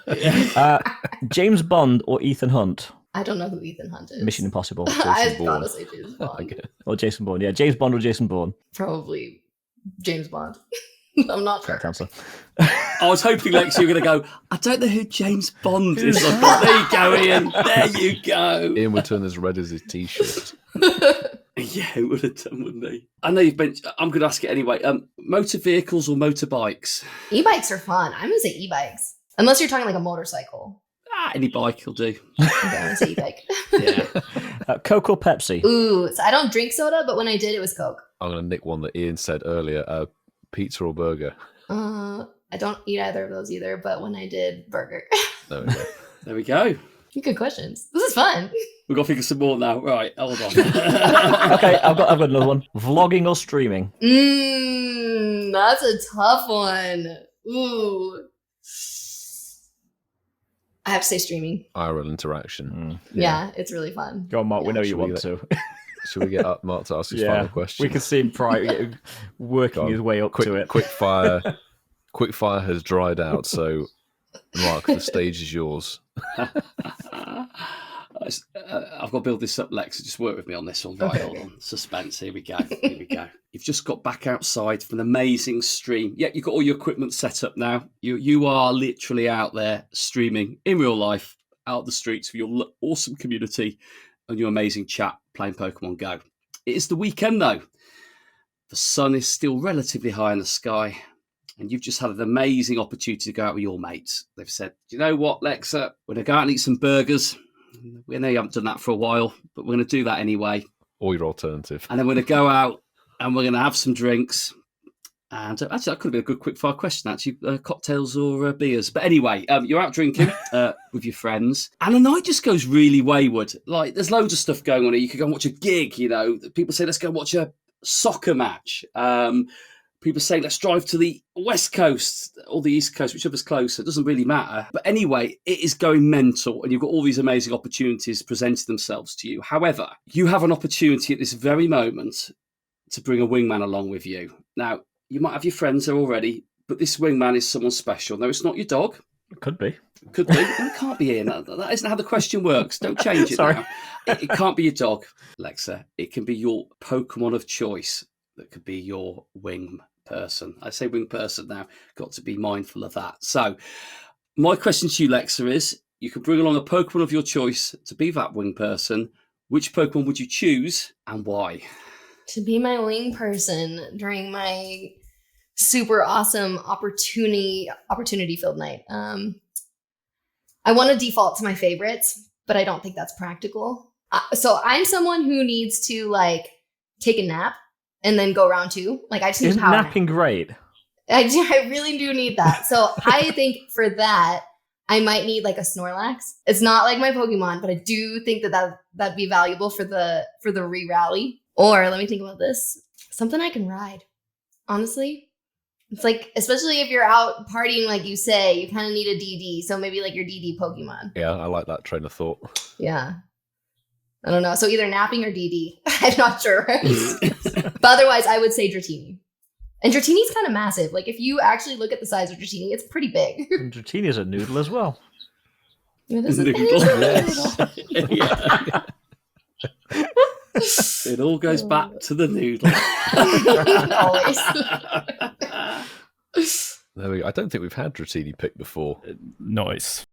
James Bond or Ethan Hunt? I don't know who Ethan Hunt is. Mission Impossible. I Bourne. gotta say James Bond. Okay. Or Jason Bourne. Yeah, James Bond or Jason Bourne. Probably James Bond. I'm not sure. Correct answer. I was hoping, Lex, you were going to go, I don't know who James Bond is. I thought, there you go, Ian. There you go. Ian would turn as red as his t-shirt. Yeah, it would have done, wouldn't he? I know you've been. I'm going to ask it anyway. Motor vehicles or motorbikes? E-bikes are fun. I'm gonna say e-bikes. Unless you're talking like a motorcycle. Any bike will do. Okay, I'm gonna say e-bike. Yeah. Coke or Pepsi? Ooh, so I don't drink soda, but when I did, it was Coke. I'm going to nick one that Ian said earlier. Pizza or burger? I don't eat either of those either, but when I did, burger. There we go. There we go. Good questions. This is fun. We've got to think of some more now. Right, hold on. Okay, I've got another one. Vlogging or streaming? That's a tough one. Ooh. I have to say streaming. IRL interaction. Yeah, it's really fun. Go on, Mark. We know you Should we want to. Should we get up Mark to ask his final question? We can see him working his way up to it. Quick fire has dried out, so Mark, the stage is yours. I've got to build this up, Lex. Just work with me on this one. Right, hold on. Suspense. Here we go. You've just got back outside from an amazing stream. Yeah, you've got all your equipment set up now. You are literally out there streaming in real life, out the streets with your awesome community and your amazing chat playing Pokemon Go. It is the weekend, though. The sun is still relatively high in the sky, and you've just had an amazing opportunity to go out with your mates. They've said, "Do you know what, Lexa? We're going to go out and eat some burgers. We know you haven't done that for a while, but we're going to do that anyway. Or your alternative. And then we're going to go out and we're going to have some drinks." And actually, that could be a good quick fire question, actually. Cocktails or beers. But anyway, you're out drinking with your friends. And the night just goes really wayward. Like, there's loads of stuff going on here. You could go and watch a gig, you know. People say, let's go and watch a soccer match. People say, let's drive to the West Coast or the East Coast, whichever's closer. It doesn't really matter. But anyway, it is going mental, and you've got all these amazing opportunities presenting themselves to you. However, you have an opportunity at this very moment to bring a wingman along with you. Now, you might have your friends there already, but this wingman is someone special. No, it's not your dog. It could be. Could be. No, it can't be Ian. That isn't how the question works. Don't change it now. It can't be your dog, Lexa. It can be your Pokemon of choice. That could be your wing person. I say wing person now. Got to be mindful of that. So my question to you, Lexa, is you could bring along a Pokemon of your choice to be that wing person. Which Pokemon would you choose and why? To be my wing person during my super awesome opportunity filled night. I want to default to my favorites, but I don't think that's practical. So I'm someone who needs to like take a nap and then go round 2. Like I just need Isn't power napping nap. great? I really do need that. So I think for that, I might need like a Snorlax. It's not like my Pokemon, but I do think that'd be valuable for the re-rally. Or let me think about this. Something I can ride. Honestly. It's like, especially if you're out partying, like you say, you kind of need a DD. So maybe like your DD Pokemon. Yeah, I like that train of thought. Yeah. I don't know. So either napping or DD. I'm not sure. But otherwise, I would say Dratini. And Dratini's kind of massive. Like if you actually look at the size of Dratini, it's pretty big. And Dratini's a noodle as well. It is a noodle. Yeah. It all goes back to the noodle. Always. There we go. I don't think we've had Dratini picked before. Nice.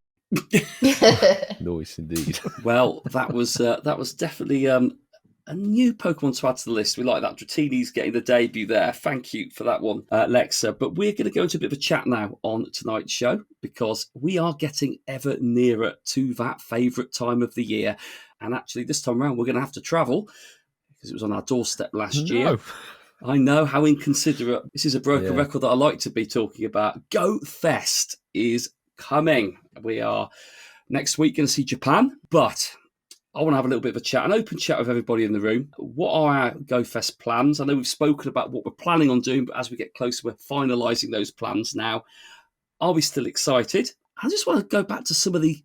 Nice indeed. Well, that was definitely a new Pokemon to add to the list. We like that. Dratini's getting the debut there. Thank you for that one, Lexa. But we're going to go into a bit of a chat now on tonight's show because we are getting ever nearer to that favourite time of the year. And actually, this time around, we're going to have to travel because it was on our doorstep last year. I know how inconsiderate. This is a broken record that I like to be talking about. Go Fest is coming. We are next week going to see Japan, but I want to have a little bit of a chat, an open chat with everybody in the room. What are our GoFest plans? I know we've spoken about what we're planning on doing, but as we get closer, we're finalising those plans now. Are we still excited? I just want to go back to some of the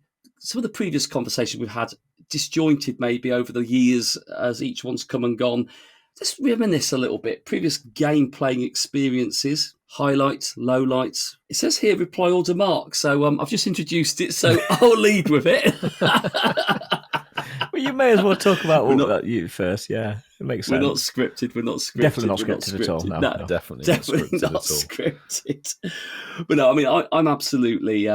previous conversations we've had, disjointed maybe over the years as each one's come and gone. Just reminisce a little bit. Previous game playing experiences, highlights, lowlights. It says here reply all to Mark, so I've just introduced it, so I'll lead with it. Well, you may as well talk about you first. Yeah, it makes sense. We're not scripted. Definitely not scripted at all. No. Definitely not scripted. But no, I mean, I'm absolutely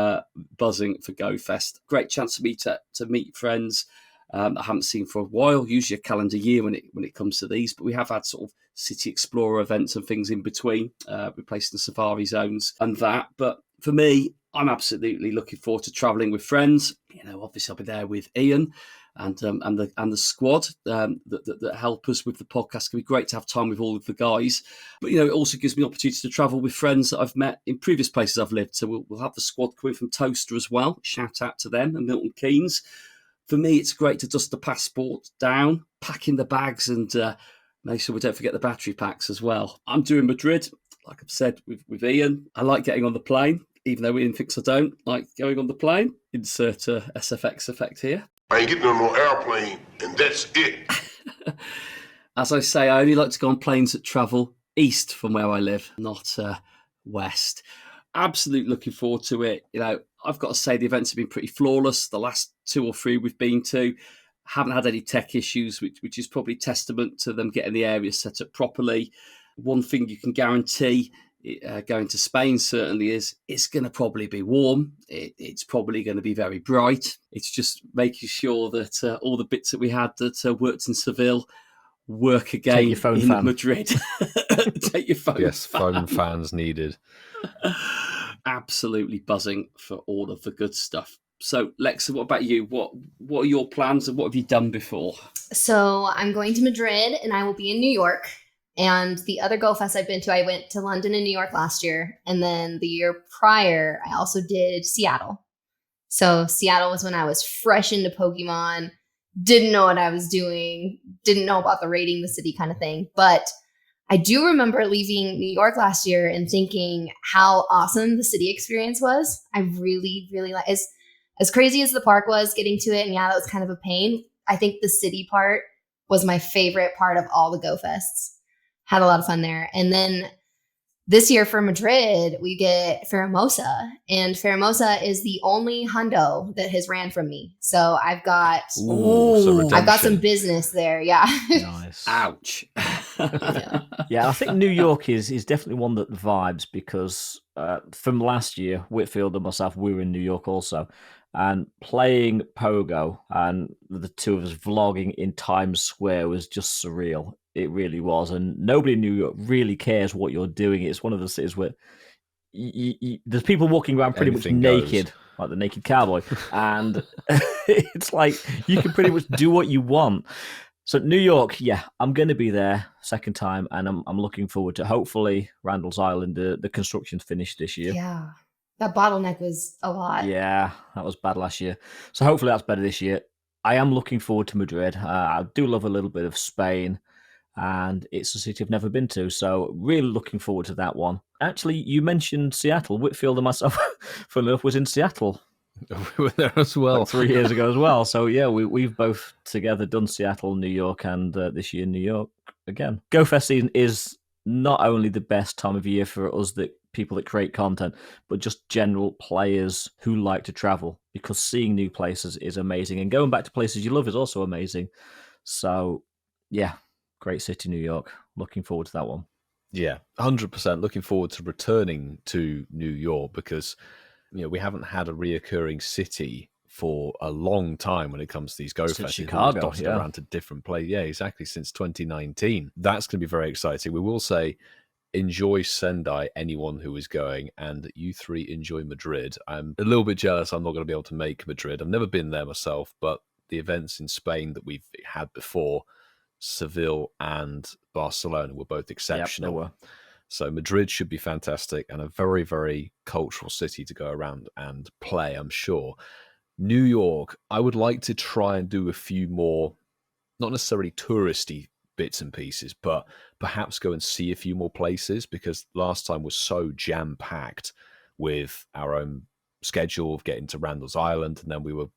buzzing for GoFest. Great chance for me to meet friends I haven't seen for a while. Usually a calendar year when it comes to these, but we have had sort of City Explorer events and things in between, replacing the safari zones and that. But for me, I'm absolutely looking forward to travelling with friends. You know, obviously I'll be there with Ian and the squad that help us with the podcast. It's going to be great to have time with all of the guys. But, you know, it also gives me the opportunity to travel with friends that I've met in previous places I've lived. So we'll have the squad coming from Toaster as well. Shout out to them and Milton Keynes. For me, it's great to dust the passport down, pack in the bags, and make sure we don't forget the battery packs as well. I'm doing Madrid, like I've said, with Ian. I like getting on the plane, even though Ian thinks I don't like going on the plane. Insert a SFX effect here. I ain't getting on no airplane, and that's it. As I say, I only like to go on planes that travel east from where I live, not west. Absolutely looking forward to it. You know, I've got to say the events have been pretty flawless. The last 2 or 3 we've been to haven't had any tech issues, which is probably testament to them getting the area set up properly. One thing you can guarantee going to Spain certainly is it's going to probably be warm. It's probably going to be very bright. It's just making sure that all the bits that we had that worked in Seville work again in Madrid. Take your phone. Yes, phone fans needed. Absolutely buzzing for all of the good stuff. So, Lexa, what about you? What are your plans and what have you done before? So I'm going to Madrid and I will be in New York. And the other GoFest I've been to, I went to London and New York last year. And then the year prior, I also did Seattle. So Seattle was when I was fresh into Pokemon, didn't know what I was doing, didn't know about the raiding the city kind of thing. But I do remember leaving New York last year and thinking how awesome the city experience was. I really, really like as crazy as the park was getting to it. And yeah, that was kind of a pain. I think the city part was my favorite part of all the GoFests. Had a lot of fun there. And then this year for Madrid, we get Ferramosa. And Ferramosa is the only hundo that has ran from me. So I've got some business there. Yeah. Nice. Ouch. Yeah, I think New York is definitely one that vibes because from last year, Whitfield and myself, we were in New York also. And playing Pogo and the two of us vlogging in Times Square was just surreal. It really was. And nobody in New York really cares what you're doing. It's one of the cities where there's people walking around pretty much naked, like the naked cowboy. And it's like you can pretty much do what you want. So New York, yeah, I'm going to be there second time. And I'm looking forward to hopefully Randall's Island, the construction's finished this year. Yeah. That bottleneck was a lot. Yeah, that was bad last year. So hopefully that's better this year. I am looking forward to Madrid. I do love a little bit of Spain, and it's a city I've never been to. So really looking forward to that one. Actually, you mentioned Seattle. Whitfield and myself, funnily enough, was in Seattle. We were there as well. Like 3 years ago as well. So yeah, we've both together done Seattle, New York, and this year New York again. GoFest season is not only the best time of year for us people that create content, but just general players who like to travel, because seeing new places is amazing and going back to places you love is also amazing. So yeah, great city, New York. Looking forward to that one. Yeah, 100% looking forward to returning to New York because, you know, we haven't had a reoccurring city for a long time when it comes to these GoFests. Chicago, dotted around to different places. Yeah, exactly. Since 2019. That's going to be very exciting. We will say, enjoy Sendai, anyone who is going, and you three enjoy Madrid. I'm a little bit jealous I'm not going to be able to make Madrid. I've never been there myself, but the events in Spain that we've had before, Seville and Barcelona, were both exceptional. Yep, they were. So Madrid should be fantastic and a very, very cultural city to go around and play, I'm sure. New York, I would like to try and do a few more, not necessarily touristy bits and pieces, but perhaps go and see a few more places, because last time was so jam-packed with our own schedule of getting to Randall's Island, and then we were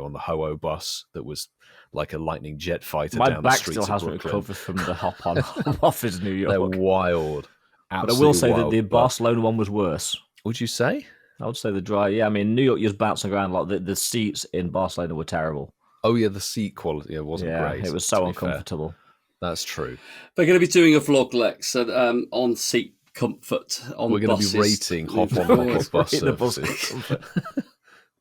on the Ho-Oh bus that was like a lightning jet fighter My down the back streets still of hasn't Brooklyn. recovered from the hop on, hop off in New York. They're wild. But I will say that Absolutely the wild, Barcelona one was worse. Would you say? I would say the dry. Yeah, I mean, New York, you're bouncing around a lot. The seats in Barcelona were terrible. Oh yeah, the seat quality wasn't great. It was so uncomfortable. Fair. That's true. We're going to be doing a vlog, Lex, on seat comfort on We're going buses. to be rating hop on hop bus services.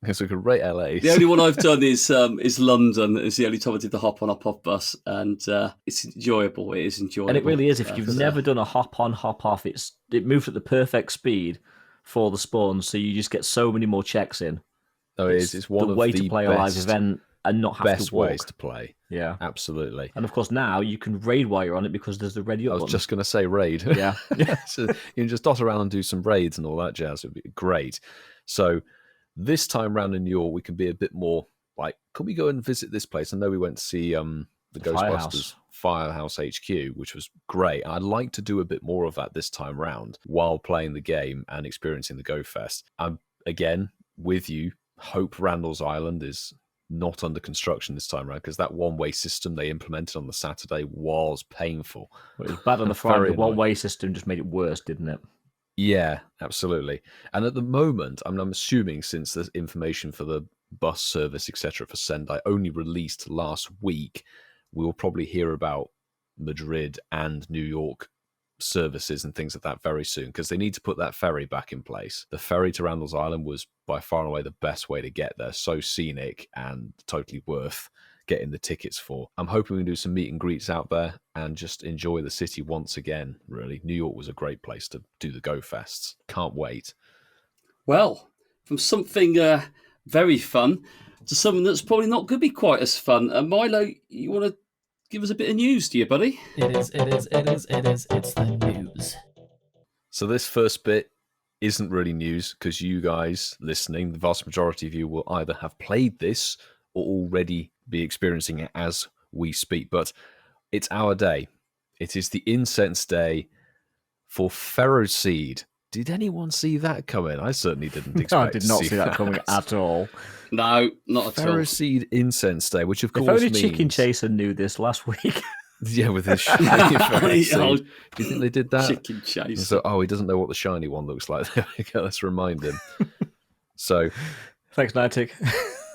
Because we could rate LA. The only one I've done is London. It's the only time I did the hop on hop off bus, and it's enjoyable. It is enjoyable, and it really is. If you've never done a hop on hop off, it moves at the perfect speed for the spawns, so you just get so many more checks in. No, it is. It's one the of way the to play a live event and not have best to walk. ways to play. Yeah, absolutely. And of course, now you can raid while you're on it because there's the ready up. I was just going to say raid. Yeah, so you can just dot around and do some raids and all that jazz. It'd be great. So this time round in New York, we can be a bit more like, can we go and visit this place? I know we went to see the Ghostbusters Firehouse HQ, which was great. I'd like to do a bit more of that this time round while playing the game and experiencing the Go Fest. I'm again with you. Hope Randall's Island is not under construction this time around, because that one-way system they implemented on the Saturday was painful. Well, it was bad on the Friday. The one-way system just made it worse, didn't it? Yeah, absolutely. And at the moment, I'm assuming, since the information for the bus service, etc., for Sendai only released last week, we will probably hear about Madrid and New York services and things like that very soon, because they need to put that ferry back in place. The ferry to Randall's Island was by far and away the best way to get there. So scenic and totally worth getting the tickets for. I'm hoping we can do some meet and greets out there and just enjoy the city once again, really. New York was a great place to do the Go Fests. Can't wait. Well, from something very fun to something that's probably not going to be quite as fun. Milo, you want to give us a bit of news, do you, buddy? It is. It's the news. So this first bit isn't really news, because you guys listening, the vast majority of you, will either have played this or already be experiencing it as we speak. But it's our day. It is the Incensed day for Ferroseed. Did anyone see that coming? I certainly didn't expect I did not see that coming at all. No, not at all. Ferroseed Incensed day, which of course if only means... Chicken Chaser knew this last week. Yeah, with his shiny Ferroseed. Do you think they did that? Chicken Chaser. So, he doesn't know what the shiny one looks like. Let's remind him. So, thanks, Niantic.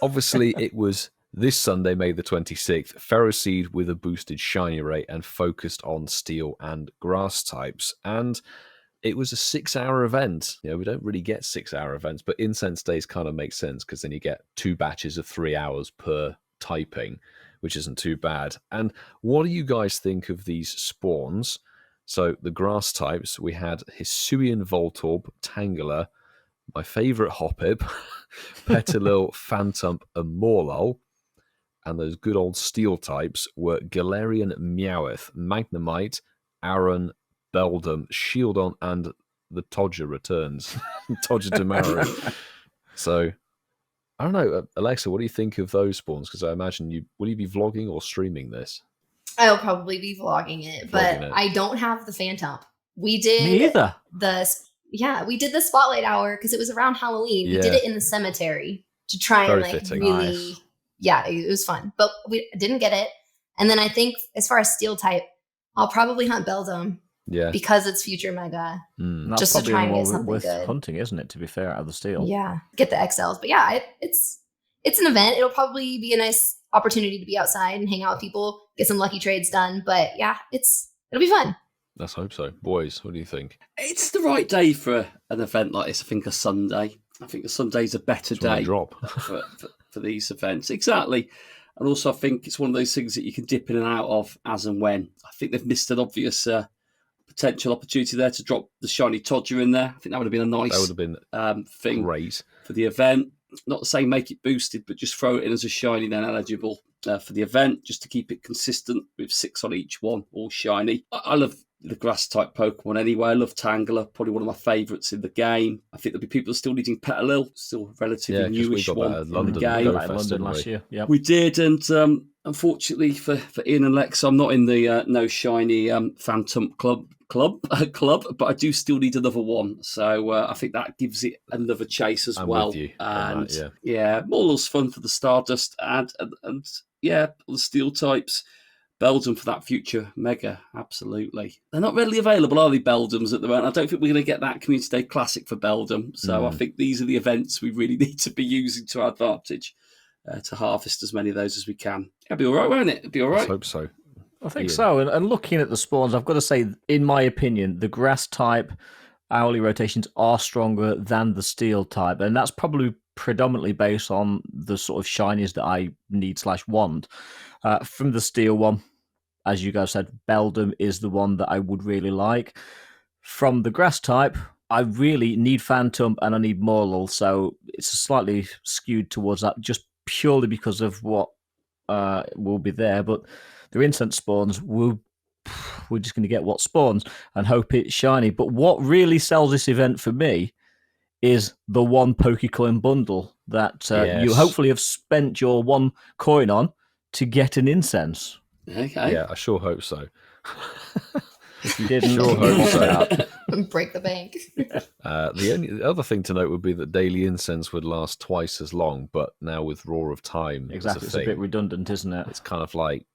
Obviously, it was this Sunday, May the 26th, Ferroseed with a boosted shiny rate and focused on steel and grass types. And it was a 6-hour event. We don't really get 6-hour events, but Incense Days kind of makes sense, because then you get 2 batches of 3 hours per typing, which isn't too bad. And what do you guys think of these spawns? So the grass types, we had Hisuian Voltorb, Tangela, my favourite Hoppip, Petilil, Phantump, and Morlul. And those good old steel types were Galarian Meowth, Magnemite, Aaron, Beldum, Shieldon, and the Todger returns. Todger Damaru. So, I don't know. Alexa, what do you think of those spawns? Because I imagine will you be vlogging or streaming this? I'll probably be vlogging it, I don't have the Phantump. We did Me either. We did the spotlight hour because it was around Halloween. Yeah. We did it in the cemetery to try Very and fitting. really, Nice. Yeah, it was fun, but we didn't get it. And then I think as far as steel type, I'll probably hunt Beldum. Yeah. Because it's future mega. That's Just to probably try and more get something worth good. hunting, isn't it? To be fair, out of the steel. Yeah, get the XLs. But yeah, it's an event. It'll probably be a nice opportunity to be outside and hang out with people, get some lucky trades done. But yeah, it'll be fun. Let's hope so. Boys, what do you think? It's the right day for an event like this. I think a Sunday. I think a Sunday's a better It's when they day drop. for these events. Exactly. And also, I think it's one of those things that you can dip in and out of as and when. I think they've missed an obvious potential opportunity there to drop the shiny Todger in there. I think that would have been a nice That would have been thing great for the event. Not to say make it boosted, but just throw it in as a shiny, then eligible for the event, just to keep it consistent with 6 on each one, all shiny. I love the grass type Pokemon anyway. I love Tangela, probably one of my favourites in the game. I think there'll be people still needing Petalil, still a relatively 'cause we newish got one that at in London the game. Go Like Fest, London didn't last we? year. Yeah. We did, and unfortunately for Ian and Lex, I'm not in the No Shiny Phantom club, but I do still need another one. So I think that gives it another chase as I'm well. with you on And that, yeah, more or less fun for the Stardust and yeah, the Steel types. Beldum for that future mega, absolutely. They're not readily available, are they, Beldums at the moment? I don't think we're going to get that Community Day Classic for Beldum. So I think these are the events we really need to be using to our advantage to harvest as many of those as we can. It'll be all right, won't it? It'll be all right. Let's hope so. I think so. And looking at the spawns, I've got to say, in my opinion, the grass type hourly rotations are stronger than the steel type. And that's probably predominantly based on the sort of shinies that I need / want. From the steel one, as you guys said, Beldum is the one that I would really like. From the grass type, I really need Phantom and I need Morlul. So it's slightly skewed towards that just purely because of what will be there. But the Incensed spawns, we're just going to get what spawns and hope it's shiny. But what really sells this event for me is the one Pokecoin bundle that you hopefully have spent your 1 coin on to get an Incense. Okay. Yeah, I sure hope so. If you didn't, Sure hope so. Break the bank. The other thing to note would be that daily incense would last twice as long, but now with Roar of Time, exactly, it's a bit redundant, isn't it? It's kind of like,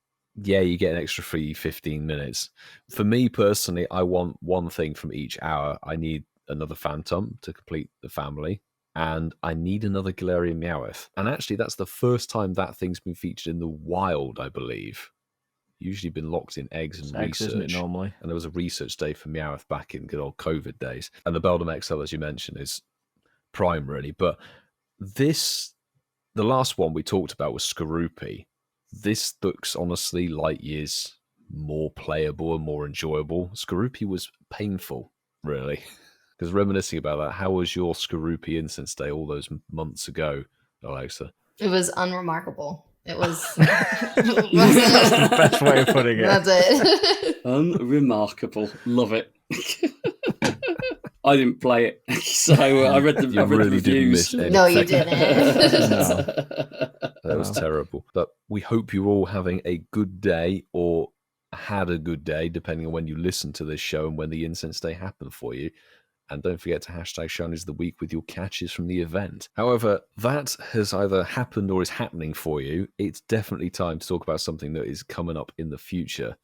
yeah, you get an extra free 15 minutes. For me personally, I want one thing from each hour. I need another Phantom to complete the family, and I need another Galarian Meowth. And actually, that's the first time that thing's been featured in the wild, I believe. Usually been locked in eggs and research. Isn't it, normally? And there was a research day for Meowth back in good old COVID days. And the Beldum XL, as you mentioned, is prime, really. But this, the last one we talked about was Skorupi. This looks honestly light years more playable and more enjoyable. Skorupi was painful, really. Because reminiscing about that, how was your Skorupi Incense Day all those months ago, Alexa? It was unremarkable. It was. That's the best way of putting it. That's it. Unremarkable. Love it. I didn't play it, so I read the, You I read really the reviews. didn't miss No, you anything. didn't. No. That was terrible. But we hope you're all having a good day or had a good day, depending on when you listen to this show and when the Incense Day happened for you. And don't forget to hashtag Shinies of the Week with your catches from the event. However, that has either happened or is happening for you. It's definitely time to talk about something that is coming up in the future.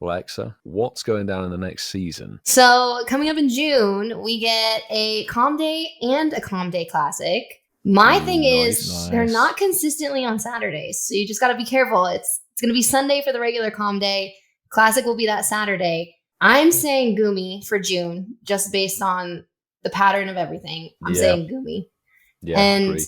Alexa, what's going down in the next season? So coming up in June, we get a Calm Day and a Calm Day Classic. My thing is they're not consistently on Saturdays, so you just got to be careful. It's going to be Sunday for the regular Calm Day. Classic will be that Saturday. I'm saying Gumi for June, just based on the pattern of everything. I'm saying Gumi. Yeah, and agree.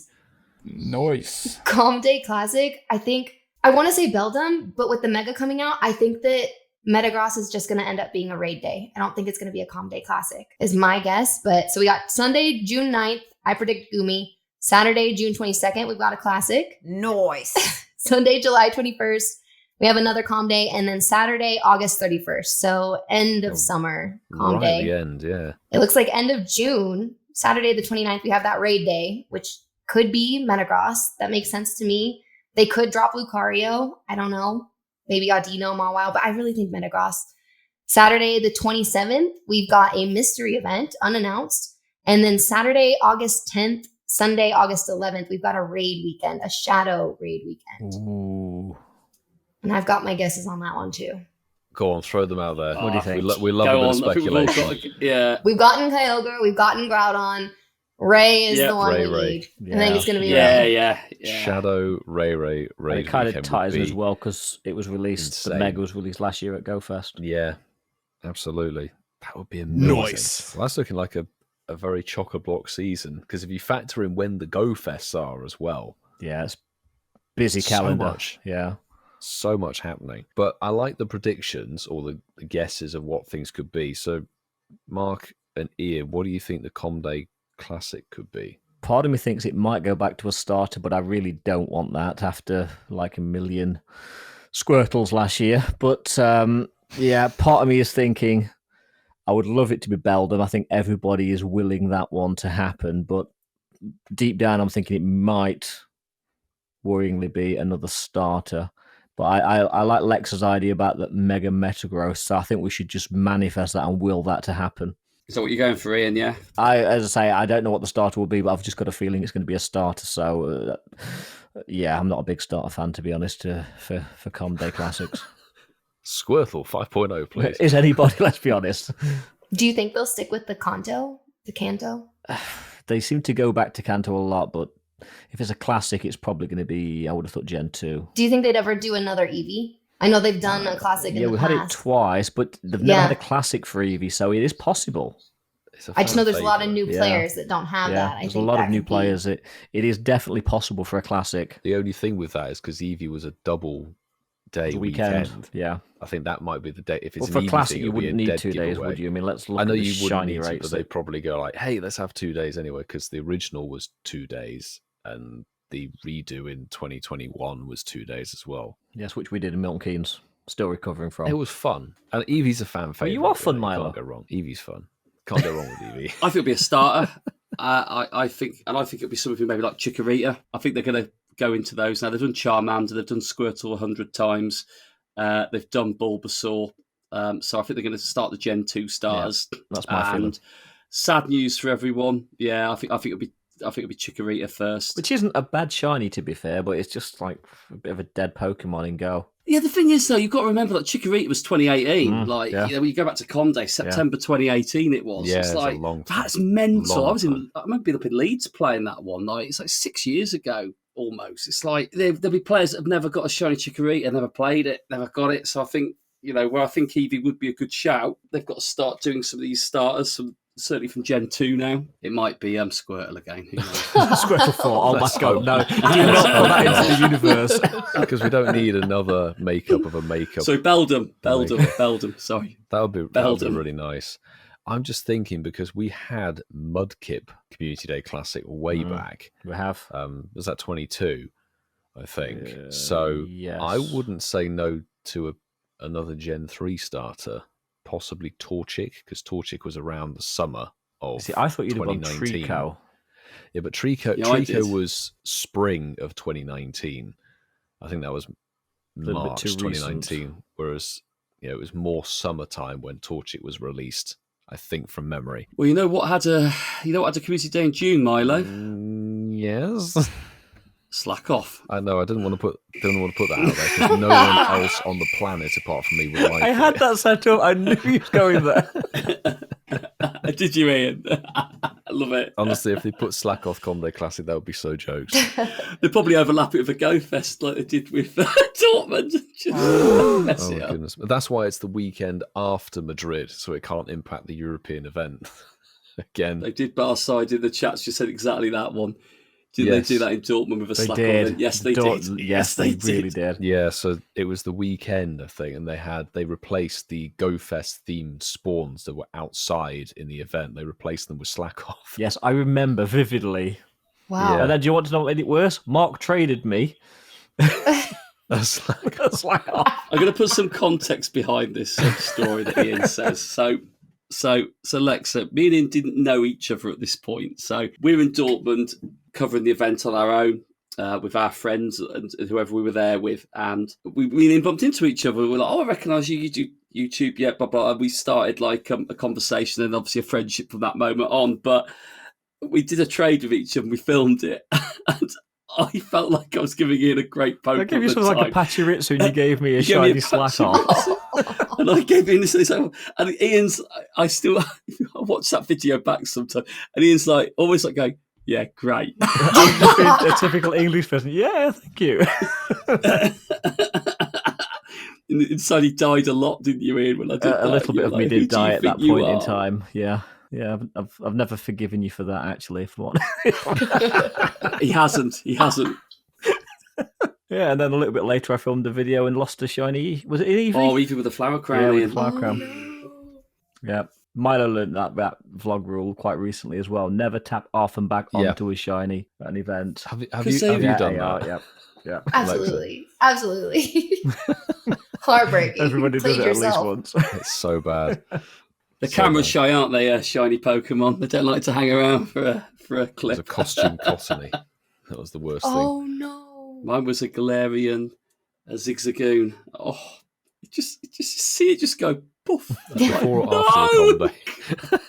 Nice. Calm Day Classic, I think, I want to say Beldum, but with the Mega coming out, I think that Metagross is just going to end up being a raid day. I don't think it's going to be a Calm Day Classic, is my guess. But so we got Sunday, June 9th. I predict Gumi. Saturday, June 22nd, we've got a Classic. Nice. Sunday, July 21st, we have another Calm Day. And then Saturday, August 31st. So end of summer Calm Right Day. at the end, yeah. It looks like end of June, Saturday the 29th, we have that raid day, which could be Metagross. That makes sense to me. They could drop Lucario. I don't know. Maybe Audino, Mawile, but I really think Metagross. Saturday the 27th, we've got a mystery event, unannounced. And then Saturday, August 10th, Sunday, August 11th, we've got a raid weekend, a shadow raid weekend. Ooh. And I've got my guesses on that one too. Go on, throw them out there. What do you think? We love Go a on, bit of I think we've all speculation. got We've gotten Kyogre, we've gotten Groudon. Ray is the one Ray. we need. Yeah. I think it's going to be yeah, Ray. yeah. Shadow, Ray, And it kind of weekend ties would as be well because it was released, insane. the Mega was released last year at GoFest. Yeah, absolutely. That would be amazing. Nice. Well, that's looking like a very chock-a-block season because if you factor in when the Go Fests are as well, Yeah, it's busy So calendar. much. Yeah. so much happening. But I like the predictions or the guesses of what things could be. So, Mark and Ian, what do you think the Com Day Classic could be? Part of me thinks it might go back to a starter, but I really don't want that after like a million Squirtles last year. But Yeah, part of me is thinking I would love it to be Beldam. I think everybody is willing that one to happen, but deep down I'm thinking it might worryingly be another starter. But I like Lexa's idea about that mega metagross, so I think we should just manifest that and will that to happen. Is that what you're going for, Ian? Yeah. As I say, I don't know what the starter will be, but I've just got a feeling it's going to be a starter. So, yeah, I'm not a big starter fan, to be honest, for Comday Classics. Squirtle 5.0, please. Is anybody? Let's be honest. Do you think they'll stick with the Kanto? They seem to go back to Kanto a lot, but if it's a classic, it's probably going to be, I would have thought, Gen 2. Do you think they'd ever do another Eevee? I know they've done a classic in the past. Yeah, we've had it twice, but they've never had a classic for Eevee, so it is possible. I just know there's a lot of new players that don't have that. There's a lot of new players. It is definitely possible for a classic. The only thing with that is because Eevee was a double day weekend. Yeah, I think that might be the day. If it's for an a classic, thing, you wouldn't need 2 days, giveaway. would you? I mean, let's look I know at the you wouldn't shiny need to, rates. but they'd probably go like, "Hey, let's have 2 days anyway," because the original was 2 days and the redo in 2021 was 2 days as well. Yes, which we did in Milton Keynes. Still recovering from. It was fun, and Eevee's a fan favorite. You are fun, Milo. Can't go wrong. Eevee's fun. Can't go wrong with Eevee. I think it'll be a starter. I think it'll be something maybe like Chikorita. I think they're going to go into those now. They've done Charmander, they've done Squirtle 100 times, they've done Bulbasaur. So I think they're going to start the Gen 2 starters. Yeah, that's my feeling. Sad news for everyone. Yeah, I think it'll be Chikorita first, which isn't a bad shiny to be fair, but it's just like a bit of a dead Pokemon in Go. Yeah, the thing is though, you've got to remember that Chikorita was 2018. When you go back to Conde, September 2018 it was. Yeah, it's like a long time. That's mental. I remember being up in Leeds playing that one. It's like 6 years ago almost. It's like there'll be players that have never got a shiny Chikorita, never played it, never got it. So I think where I think Eevee would be a good shout, they've got to start doing some of these starters. Certainly from Gen 2 now. It might be Squirtle again. Squirtle 4. Oh my God, no. Do not put that into the universe. Because we don't need another makeup of a makeup. So Beldam, sorry. That would be really nice. I'm just thinking because we had Mudkip Community Day Classic way back. We have. Was that 22, I think. So yes. I wouldn't say no to another Gen 3 starter. Possibly Torchic, because Torchic was around the summer of 2019. See, I thought you'd have gone Trico. Yeah, but Trico was spring of 2019. I think that was March 2019. Whereas it was more summertime when Torchic was released. I think from memory. Well, you know what had a community day in June, Milo? Yes. Slack off. I know. I didn't want to put that out there because no one else on the planet apart from me would like it. I had that set up. I knew he was going there. Did you, Ian? I love it. Honestly, if they put Slack off Conde Classic, that would be so jokes. They probably overlap it with a Go Fest like they did with Dortmund. Oh my goodness! But that's why it's the weekend after Madrid, so it can't impact the European event. Again, they did. Barside in the chats just said exactly that one. Did they do that in Dortmund with a Slack on? Yes, they did. Yes, they really did. Yeah, so it was the weekend, I think, and they replaced the GoFest themed spawns that were outside in the event. They replaced them with Slack off. Yes, I remember vividly. Wow. Yeah. And then do you want to know what made it worse? Mark traded me. Slack off. I'm going to put some context behind this story that Ian says. So Lexa, me and Ian didn't know each other at this point. So we're in Dortmund covering the event on our own with our friends and whoever we were there with. And we then bumped into each other. We were like, I recognise you do YouTube, yeah, blah, blah. And we started like a conversation and obviously a friendship from that moment on. But we did a trade with each other and we filmed it. And I felt like I was giving Ian a great poke. I gave you something like a Pachirisu and you gave me a shiny Slack off. And I gave Ian this, and Ian's, I watch that video back sometime, and Ian's like, always like going, yeah, great. A typical English person. Yeah, thank you. Inside he died a lot, didn't you, Ian, when I did that? A little bit of me did die at that point in time, yeah. Yeah, I've never forgiven you for that, actually. For what? He hasn't. Yeah, and then a little bit later, I filmed a video and lost a shiny. Was it Eevee? Oh, Eevee with a flower crown. Yeah, with a flower crown. No. Yeah, Milo learned that vlog rule quite recently as well. Never tap off and back onto a shiny at an event. Have you done that? Yeah. Absolutely. Heartbreaking. Everybody does Played it at least yourself. once. It's so bad. The So camera's bad. shy, aren't they? Shiny Pokemon. They don't like to hang around for a It was a clip. costume cottony. That was the worst thing. Oh no. Mine was a Galarian, a Zigzagoon. Oh, you just see it just go poof. Before or after the combo.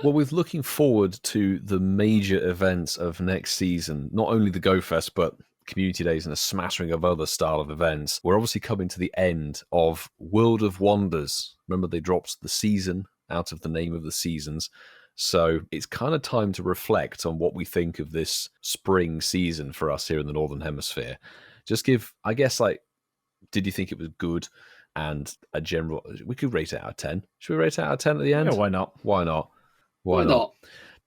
Well, with looking forward to the major events of next season, not only the Go Fest, but community days and a smattering of other style of events, we're obviously coming to the end of World of Wonders. Remember, they dropped the season out of the name of the seasons. So it's kind of time to reflect on what we think of this spring season for us here in the Northern Hemisphere. Just give, I guess, like, did you think it was good? And a general, we could rate it out of 10. Should we rate it out of 10 at the end? Yeah, why not? Why not? Why not?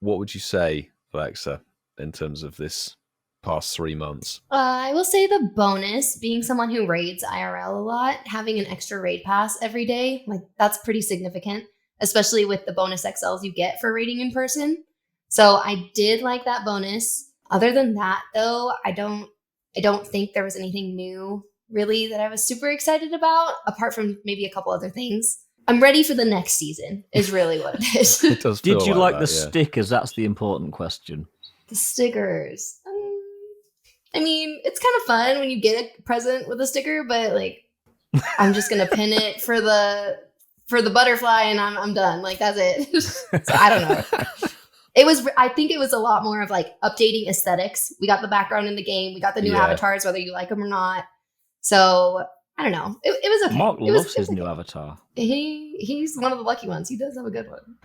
What would you say, Alexa, in terms of this past 3 months? I will say the bonus, being someone who raids IRL a lot, having an extra raid pass every day, like that's pretty significant, especially with the bonus XLs you get for raiding in person. So I did like that bonus. Other than that, though, I don't think there was anything new really that I was super excited about, apart from maybe a couple other things. I'm ready for the next season, is really what it is. It does Did feel you like that, the yeah. stickers? That's the important question. The stickers. I mean, it's kind of fun when you get a present with a sticker, but like, I'm just gonna pin it for the butterfly, and I'm done. Like that's it. So I don't know. I think it was a lot more of like updating aesthetics. We got the background in the game. We got the new Yeah. avatars, whether you like them or not. So I don't know. It was okay. Mark It was- loves his new avatar. He's one of the lucky ones. He does have a good one.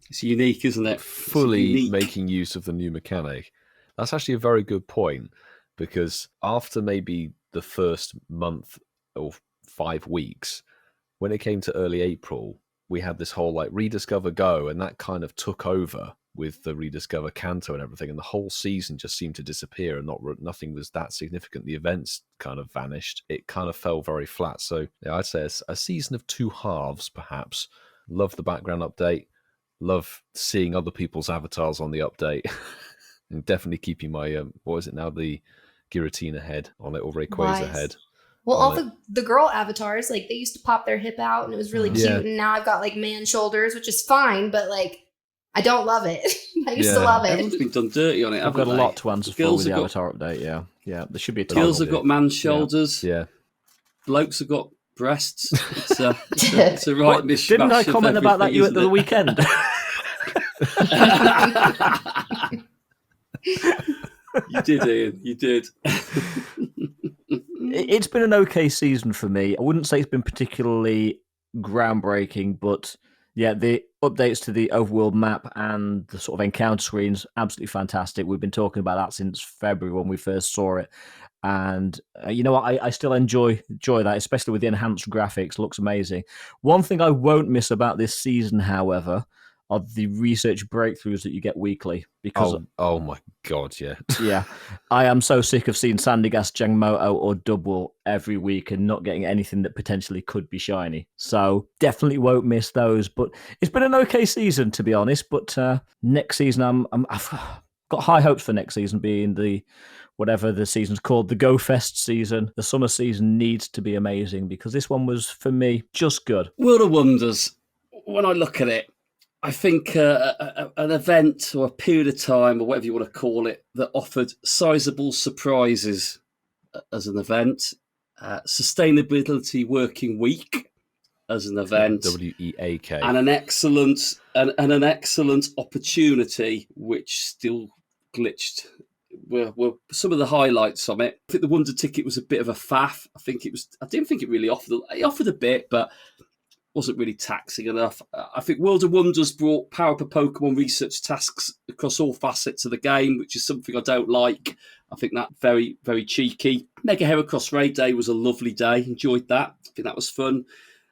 It's unique, isn't it? It's Fully unique. making use of the new mechanic. That's actually a very good point, because after maybe the first month or 5 weeks, when it came to early April, we had this whole like Rediscover Go, and that kind of took over with the Rediscover Kanto and everything, and the whole season just seemed to disappear, and nothing was that significant. The events kind of vanished. It kind of fell very flat. So yeah, I'd say a season of 2 halves, perhaps. Love the background update. Love seeing other people's avatars on the update. And definitely keeping my, what is it now, the Giratina head on it, or Rayquaza Wise. head. Well, on all the girl avatars, like they used to pop their hip out, and it was really cute. Yeah. And now I've got like man shoulders, which is fine, but like I don't love it. I used to Yeah. love Everyone's it. been done dirty on it. I've haven't got a they? lot to answer for Girls with the have got- avatar update. Yeah. There should be a Girls toggle. have got man shoulders. Yeah. Blokes have got breasts. It's a right mishmash. Didn't I of comment about that everything, you at the isn't it? weekend? You did, Ian. You did. It's been an okay season for me. I wouldn't say it's been particularly groundbreaking, but yeah, the updates to the overworld map and the sort of encounter screens, absolutely fantastic. We've been talking about that since February when we first saw it. And you know what? I still enjoy that, especially with the enhanced graphics. Looks amazing. One thing I won't miss about this season, however, are the research breakthroughs that you get weekly. Because Oh my God, yeah. yeah, I am so sick of seeing Sandygast, Jangmoto, or Double every week and not getting anything that potentially could be shiny. So definitely won't miss those. But it's been an okay season, to be honest. But next season, I've got high hopes for next season, being the whatever the season's called, the Go Fest season. The summer season needs to be amazing, because this one was, for me, just good. World of Wonders, when I look at it, I think an event or a period of time, or whatever you want to call it, that offered sizable surprises as an event, sustainability working week as an event, WEAK. and an excellent opportunity which still glitched. Were some of the highlights on it. I think the Wonder Ticket was a bit of a faff. I didn't think it really offered. It offered a bit, but wasn't really taxing enough. I think World of Wonders brought Power Up a Pokemon research tasks across all facets of the game, which is something I don't like. I think that very, very cheeky. Mega Heracross Raid Day was a lovely day. Enjoyed that. I think that was fun.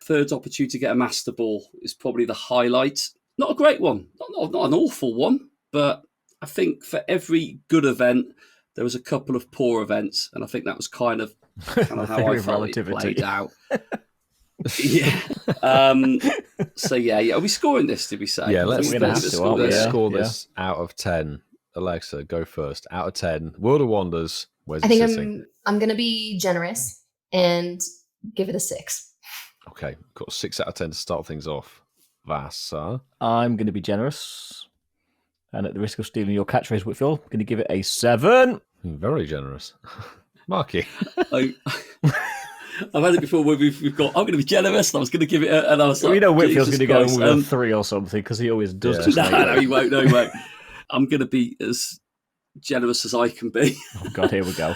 Third opportunity to get a Master Ball is probably the highlight. Not a great one. Not an awful one, but I think for every good event, there was a couple of poor events, and I think that was kind of how I Theory of felt it relativity. played out. Yeah. So yeah. Are we scoring this? Did we say? Yeah, I let's think We're gonna have to, score aren't we? this. Let's Yeah, score yeah. this out of 10. Alexa, go first. Out of 10. World of Wonders. Where's I it think sitting? I'm gonna be generous and give it a 6. Okay, got a 6 out of 10 to start things off. Vasa. I'm going to be generous. And at the risk of stealing your catchphrase, Whitfield, I'm going to give it a 7. Very generous. Marky. I've had it before where we've got, I'm going to be generous, and I was going to give it and I was like, We know Whitfield's going to go Christ, with a 3 or something, because he always does. Yeah. Just No, like that. no, he won't. No, he won't. I'm going to be as generous as I can be. Oh, God, here we go.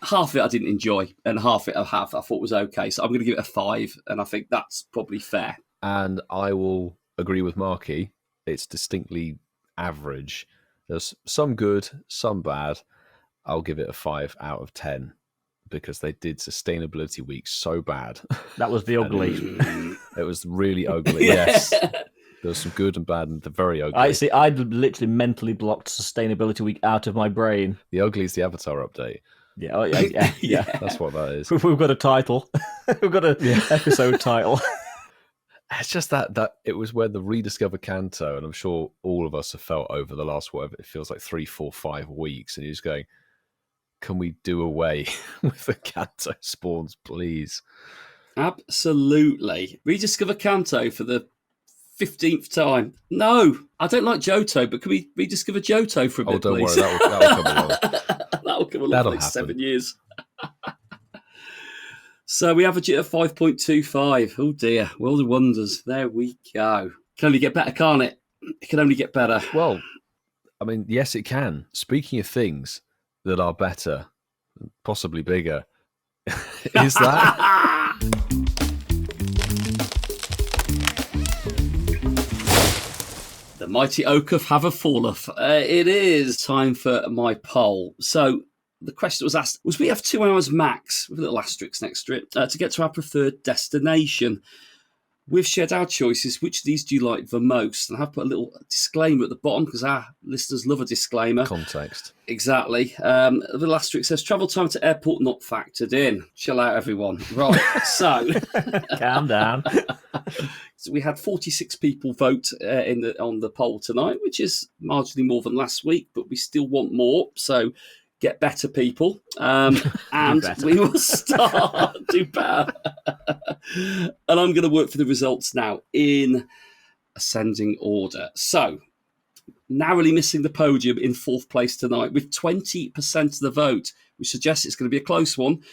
Half of it I didn't enjoy, and half of it I thought was okay. So I'm going to give it a 5, and I think that's probably fair. And I will agree with Marky. It's distinctly average. There's some good, some bad. I'll give it a 5 out of 10 because they did Sustainability Week so bad. That was the ugly. It was really ugly. Yes. There was some good and bad, and the very ugly. I'd literally mentally blocked Sustainability Week out of my brain. The ugly is the Avatar update. Yeah, yeah. That's what that is. We've got a title. We've got an episode title. It's just that it was when the Rediscover Kanto, and I'm sure all of us have felt over the last, whatever, it feels like 3, 4, 5 weeks, and you're just going, can we do away with the Kanto spawns, please? Absolutely. Rediscover Kanto for the 15th time. No, I don't like Johto, but can we rediscover Johto for a bit, don't please? worry, that'll come along. That'll come along That'll for like happen. 7 years. So we average it at 5.25. Oh dear, world of wonders. There we go. Can only get better, can't it? It can only get better. Well, I mean, yes, it can. Speaking of things that are better, possibly bigger, is that... The mighty oaketh have a falleth. It is time for my poll. So the question that was asked was, we have 2 hours max, with a little asterisk next to it, to get to our preferred destination. We've shared our choices. Which of these do you like the most? And I have put a little disclaimer at the bottom because our listeners love a disclaimer. Context. Exactly. The little asterisk says, travel time to airport not factored in. Chill out, everyone. Right, so... Calm down. So we had 46 people vote on the poll tonight, which is marginally more than last week, but we still want more. So get better, people. And we will start. Do better. And I'm going to work for the results now in ascending order. So narrowly missing the podium in 4th place tonight with 20% of the vote, which suggests it's going to be a close one.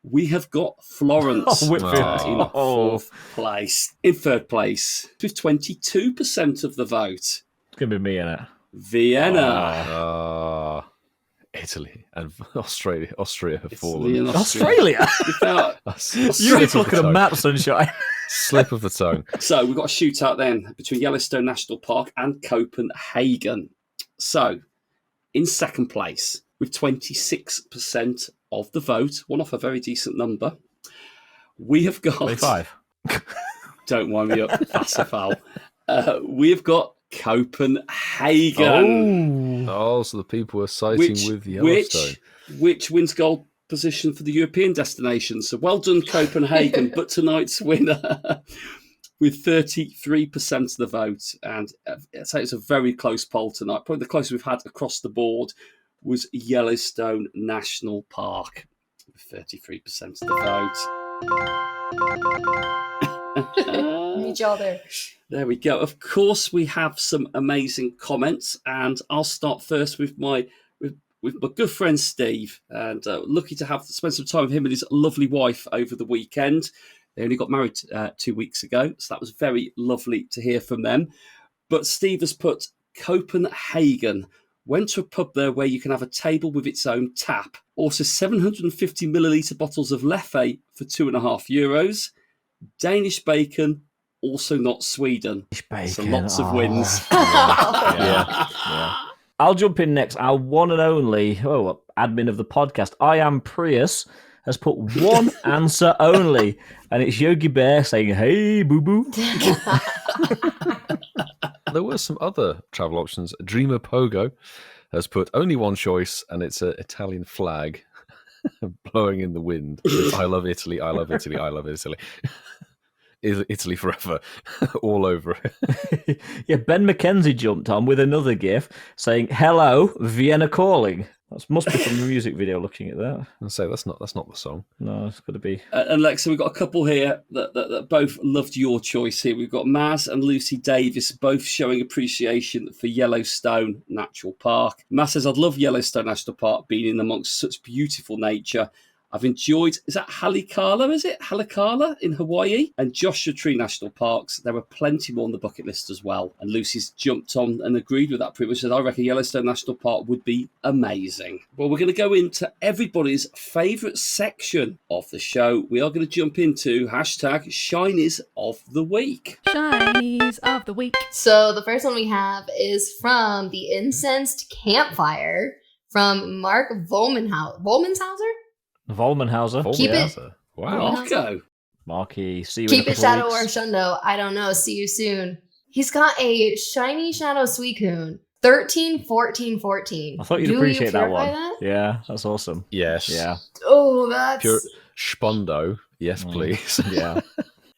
We have got Florence in 4th place. In 3rd place, with 22% of the vote. It's going to be me in it. Vienna. Italy and Austria have fallen. Australia? You need to look at a map, Sunshine. Slip of the tongue. So we've got a shootout then between Yellowstone National Park and Copenhagen. So in 2nd place, with 26% of the vote, one off a very decent number, we have got... 25. Don't wind me up, that's a foul. We have got Copenhagen. Oh, so the people are siding with Yellowstone. Which wins gold position for the European destination. So well done, Copenhagen. But tonight's winner with 33% of the vote. And I'd say it's a very close poll tonight. Probably the closest we've had across the board was Yellowstone National Park with 33% of the vote. Meet y'all there. There we go. Of course, we have some amazing comments, and I'll start first with my good friend Steve. And lucky to have spent some time with him and his lovely wife over the weekend. They only got married 2 weeks ago, so that was very lovely to hear from them. But Steve has put Copenhagen. Went to a pub there where you can have a table with its own tap. Also 750 milliliter bottles of Leffe for €2.50. Danish bacon, also not Sweden. So lots of wins. Yeah. I'll jump in next. Our one and only admin of the podcast, I Am Prius, has put one answer only, and it's Yogi Bear saying, "Hey, boo boo." There were some other travel options. Dreamer Pogo has put only one choice, and it's an Italian flag blowing in the wind. I love Italy, I love Italy, I love Italy. Italy forever, all over it. Yeah, Ben McKenzie jumped on with another gif saying, "Hello, Vienna calling." That must be from the music video. Looking at that, I'll say that's not the song. no, it's got to be. And Lexa, we've got a couple here that both loved your choice here. We've got Maz and Lucy Davis, both showing appreciation for Yellowstone Natural Park. Maz says, I'd love Yellowstone National Park, being in amongst such beautiful nature. I've enjoyed, is that Halikala in Hawaii? And Joshua Tree National Parks. There are plenty more on the bucket list as well. And Lucy's jumped on and agreed with that pretty much. Said, I reckon Yellowstone National Park would be amazing. Well, we're going to go into everybody's favourite section of the show. We are going to jump into hashtag Shinies of the Week. Shinies of the week. So the first one we have is from the Incensed Campfire from Mark Volmenshauser? Volmenhauser. Keep it- Volmenhauser. Wow. Marco. Marky, see you Keep in a it couple Shadow of or weeks. Shundo. I don't know. See you soon. He's got a shiny Shadow Suicune. 13, 14, 14. I thought you'd Do appreciate you that purify one. that? Yeah, that's awesome. Yes. Yeah, Oh, that's Pure Spondo. Yes, Mm. please. yeah.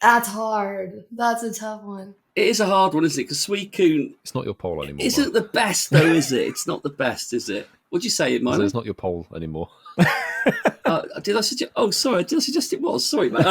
that's hard. That's a tough one. It is a hard one, isn't it? Because Suicune It's not your poll anymore. isn't the best, though, is it? It's not the best, is it? What'd you say, Mark. Milo? It's not your poll anymore. Did I suggest? Oh, sorry. Did I suggest it was? Sorry, mate.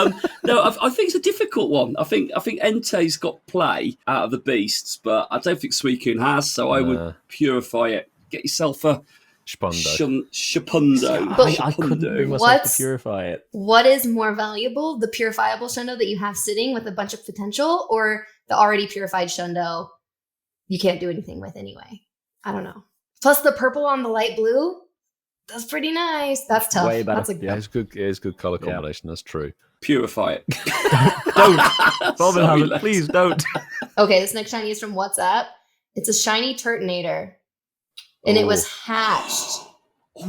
No, I think it's a difficult one. I think Entei's got play out of the beasts, but I don't think Suicune has. So I would purify it. Get yourself a Spondo. Shapundo. But I couldn't bring myself What's- to purify it. What is more valuable, the purifiable Shundo that you have sitting with a bunch of potential, or the already purified Shundo you can't do anything with anyway? I don't know. Plus the purple on the light blue, that's pretty nice. That's tough. Way better. That's a Yeah. It's good. It is good color combination. That's true. Purify it. Don't. Sorry, Volmenhauser, Lex. please don't. Okay, this next shiny is from WhatsApp. It's a shiny Turtonator. And it was hatched.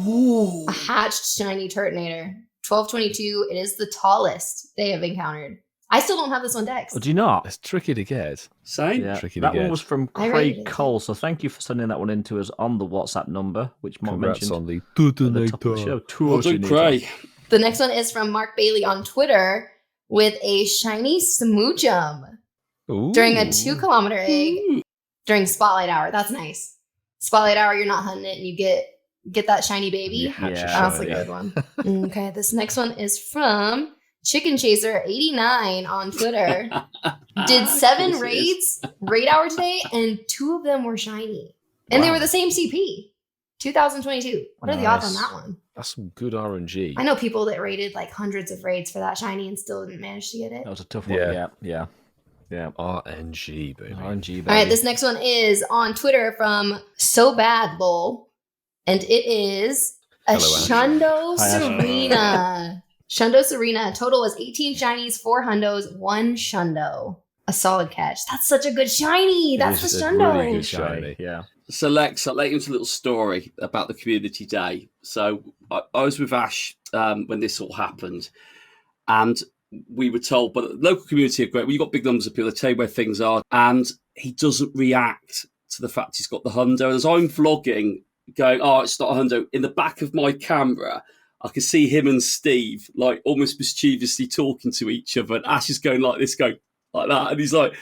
Ooh. A hatched shiny Turtonator. 1222. It is the tallest they have encountered. I still don't have this one Dex. Oh, do you not? It's tricky to get. Same. Yeah, Tricky to that one get. was from I rated Craig it. Cole, so thank you for sending that one in to us on the WhatsApp number, which Mark Congrats mentioned on the at the top of the show. Well done, Craig. The next one is from Mark Bailey on Twitter with a shiny Smoochum Ooh. during a 2 kilometer egg during Spotlight Hour. That's nice. Spotlight Hour, you're not hunting it and you get that shiny baby. You hatch a Yeah. That's a shiny. good one. Okay, this next one is from Chicken Chaser 89 on Twitter. Did 7 Of course it is. raid hour today, and 2 of them were shiny. And they Wow. were the same CP. 2022. What are the odds on Nice. that one? That's some good RNG. I know people that raided like hundreds of raids for that shiny and still didn't manage to get it. That was a tough one. Yeah. Yeah. RNG, baby. RNG, baby. All right, this next one is on Twitter from So Bad Lol, and it is a Hello, Ash. Shundo Hi, Ash. Serena. Shundo Serena. Total was 18 shinies, 4 hundos, 1 Shundo. A solid catch. That's such a good shiny. It That's is the a Shundo. really good Shiny. shiny. Yeah. So Lex, I'll let you into a little story about the community day. So I was with Ash when this all happened, and we were told, but the local community are great. Well, you've got big numbers of people, they tell you where things are, and he doesn't react to the fact he's got the hundo. As I'm vlogging, going, oh, it's not a hundo, in the back of my camera, I can see him and Steve like almost mischievously talking to each other, and Ash is going like this, going like that, and he's like,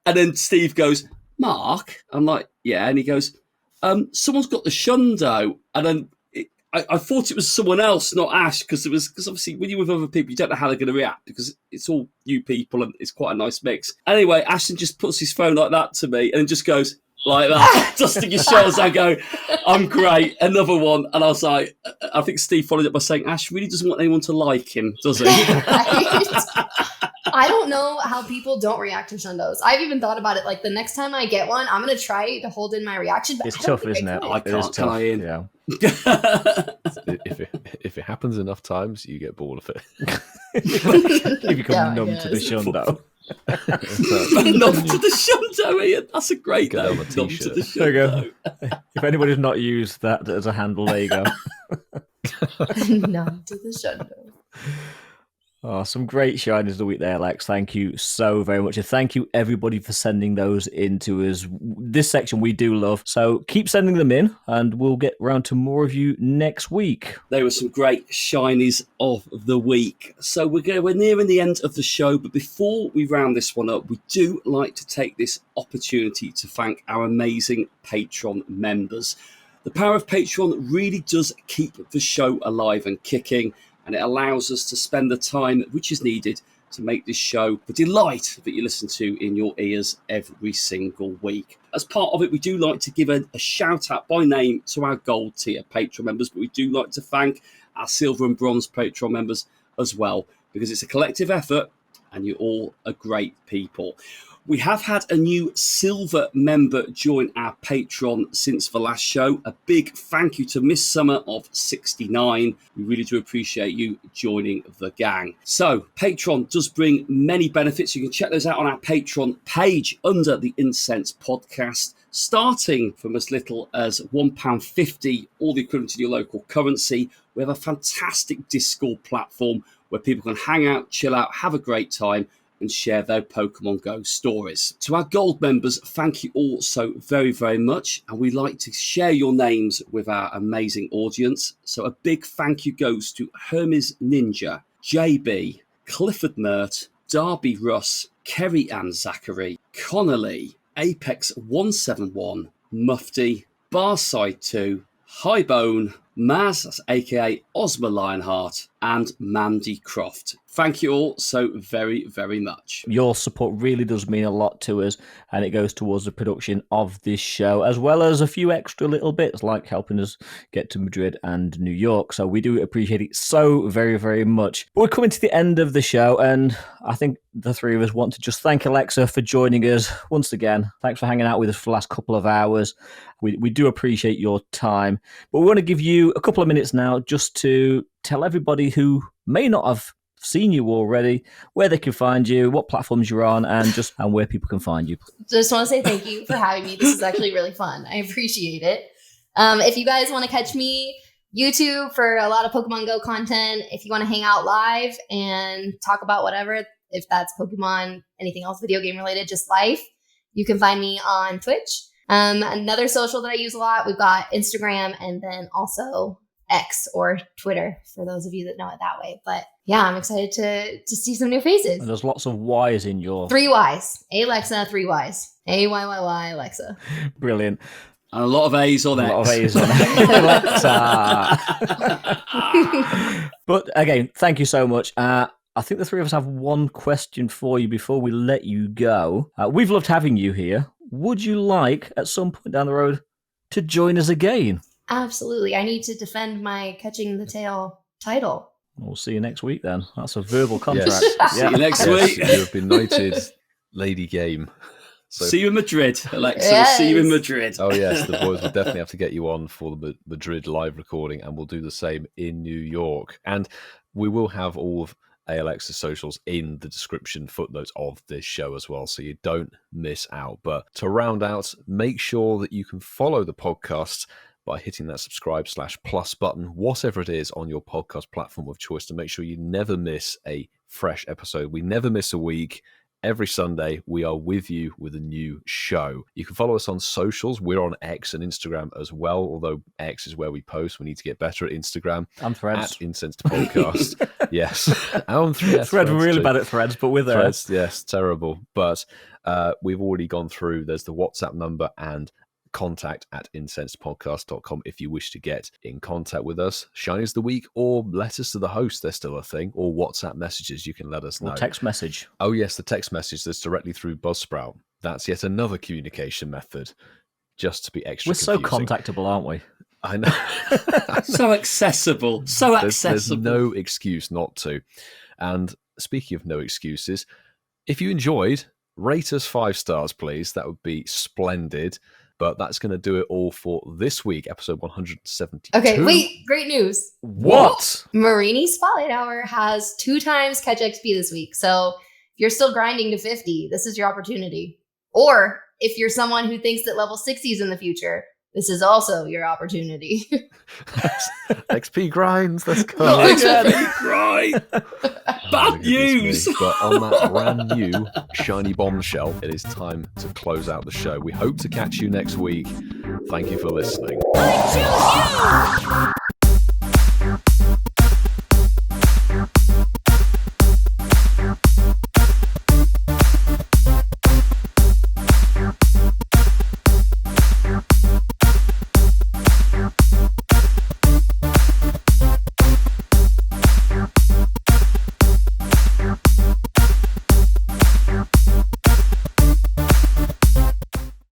and then Steve goes, Mark, I'm like, yeah, and he goes, someone's got the shundo, and then I thought it was someone else, not Ash, because obviously when you're with other people, you don't know how they're going to react because it's all new people and it's quite a nice mix. Anyway, Ashton just puts his phone like that to me and just goes like that, dusting his shoulders. I go, I'm great, another one, and I was like, I think Steve followed up by saying, Ash really doesn't want anyone to like him, does he? I don't know how people don't react to Shundos. I've even thought about it. Like the next time I get one, I'm going to try to hold in my reaction. But It's I don't tough, think isn't it? could. I It is can't, can tough. I, Ian? Yeah. If it happens enough times, you get bored of it. You become Yeah, I numb to the guess. shundo. Numb to the shundo, Ian. That's a great Get name. on a Numb t-shirt. to the There you shundo. go. If anybody's not used that as a handle, there you go. Numb to the Shundo. Oh, some great shinies of the week there, Lex. Thank you so very much. And thank you, everybody, for sending those in to us. This section we do love. So keep sending them in, and we'll get round to more of you next week. They were some great shinies of the week. So we're nearing the end of the show, but before we round this one up, we do like to take this opportunity to thank our amazing Patreon members. The power of Patreon really does keep the show alive and kicking, and it allows us to spend the time which is needed to make this show the delight that you listen to in your ears every single week. As part of it, we do like to give a shout out by name to our gold tier Patreon members, but we do like to thank our silver and bronze Patreon members as well, because it's a collective effort and you all are great people. We have had a new silver member join our Patreon since the last show. A big thank you to Miss Summer of 69. We really do appreciate you joining the gang. So Patreon does bring many benefits. You can check those out on our Patreon page under the Incensed podcast, starting from as little as £1.50, all the equivalent to your local currency. We have a fantastic Discord platform where people can hang out, chill out, have a great time, and share their Pokemon Go stories. To our gold members, thank you all so very, very much. And we like to share your names with our amazing audience. So a big thank you goes to Hermes Ninja, JB, Clifford Mert, Darby Russ, Kerry Ann Zachary, Connolly, Apex 171, Mufti, Barside 2, Highbone, Maz, that's aka Ozma Lionheart, and Mandy Croft. Thank you all so very, very much. Your support really does mean a lot to us, and it goes towards the production of this show, as well as a few extra little bits like helping us get to Madrid and New York. So we do appreciate it so very, very much. But we're coming to the end of the show, and I think the three of us want to just thank Ayyylexa for joining us once again. Thanks for hanging out with us for the last couple of hours. We do appreciate your time. But we want to give you a couple of minutes now just to tell everybody who may not have seen you already where they can find you, what platforms you're on, and where people can find you. Just want to say thank you for having me. This is actually really fun. I appreciate it. If you guys want to catch me, YouTube for a lot of Pokemon Go content. If you want to hang out live and talk about whatever, if that's Pokemon, anything else video game related, just life, you can find me on Twitch. Another social that I use a lot, we've got Instagram and then X or Twitter for those of you that know it that way. But yeah, I'm excited to see some new faces. And there's lots of Y's in your... 3 Y's. Ayyylexa, 3 Y's. A-Y-Y-Y, Alexa. Brilliant. And a lot of A's on X. A lot of A's on Alexa. But again, thank you so much. I think the three of us have one question for you before we let you go. We've loved having you here. Would you like, at some point down the road, to join us again? Absolutely. I need to defend my Catching the Tail title. We'll see you next week then. That's a verbal contract. Yes. See you next week. You have been knighted Lady Game. So, see you in Madrid, Alexa. Yes. See you in Madrid. oh yes, the boys will definitely have to get you on for the Madrid live recording, and we'll do the same in New York. And we will have all of Ayyylexa's socials in the description footnotes of this show as well, so you don't miss out. But to round out, make sure that you can follow the podcast by hitting that subscribe/plus button, whatever it is on your podcast platform of choice, to make sure you never miss a fresh episode. We never miss a week. Every Sunday, we are with you with a new show. You can follow us on socials. We're on X and Instagram as well, although X is where we post. We need to get better at Instagram. And Threads. At Incensed Podcast. Yes. And Threads, we're really bad at Threads, but we're there. Threads, yes, terrible. But we've already gone through. There's the WhatsApp number and contact@incensedpodcast.com if you wish to get in contact with us. Shinies of the week or letters to the host, they're still a thing, or WhatsApp messages, you can let us know. Or text message. Oh yes, the text message that's directly through Buzzsprout. That's yet another communication method, just to be extra confusing. We're so contactable, aren't we? I know. So accessible. So accessible. There's no excuse not to. And speaking of no excuses, if you enjoyed, rate us 5 stars, please. That would be splendid. But that's going to do it all for this week, episode 172. Okay, wait, great news. What? Marini Spotlight Hour has 2 times Catch XP this week. So if you're still grinding to 50, this is your opportunity. Or if you're someone who thinks that level 60 is in the future, this is also your opportunity. XP grinds, let's go. XP grind. Bad news. But on that brand new shiny bombshell, it is time to close out the show. We hope to catch you next week. Thank you for listening. I choose you!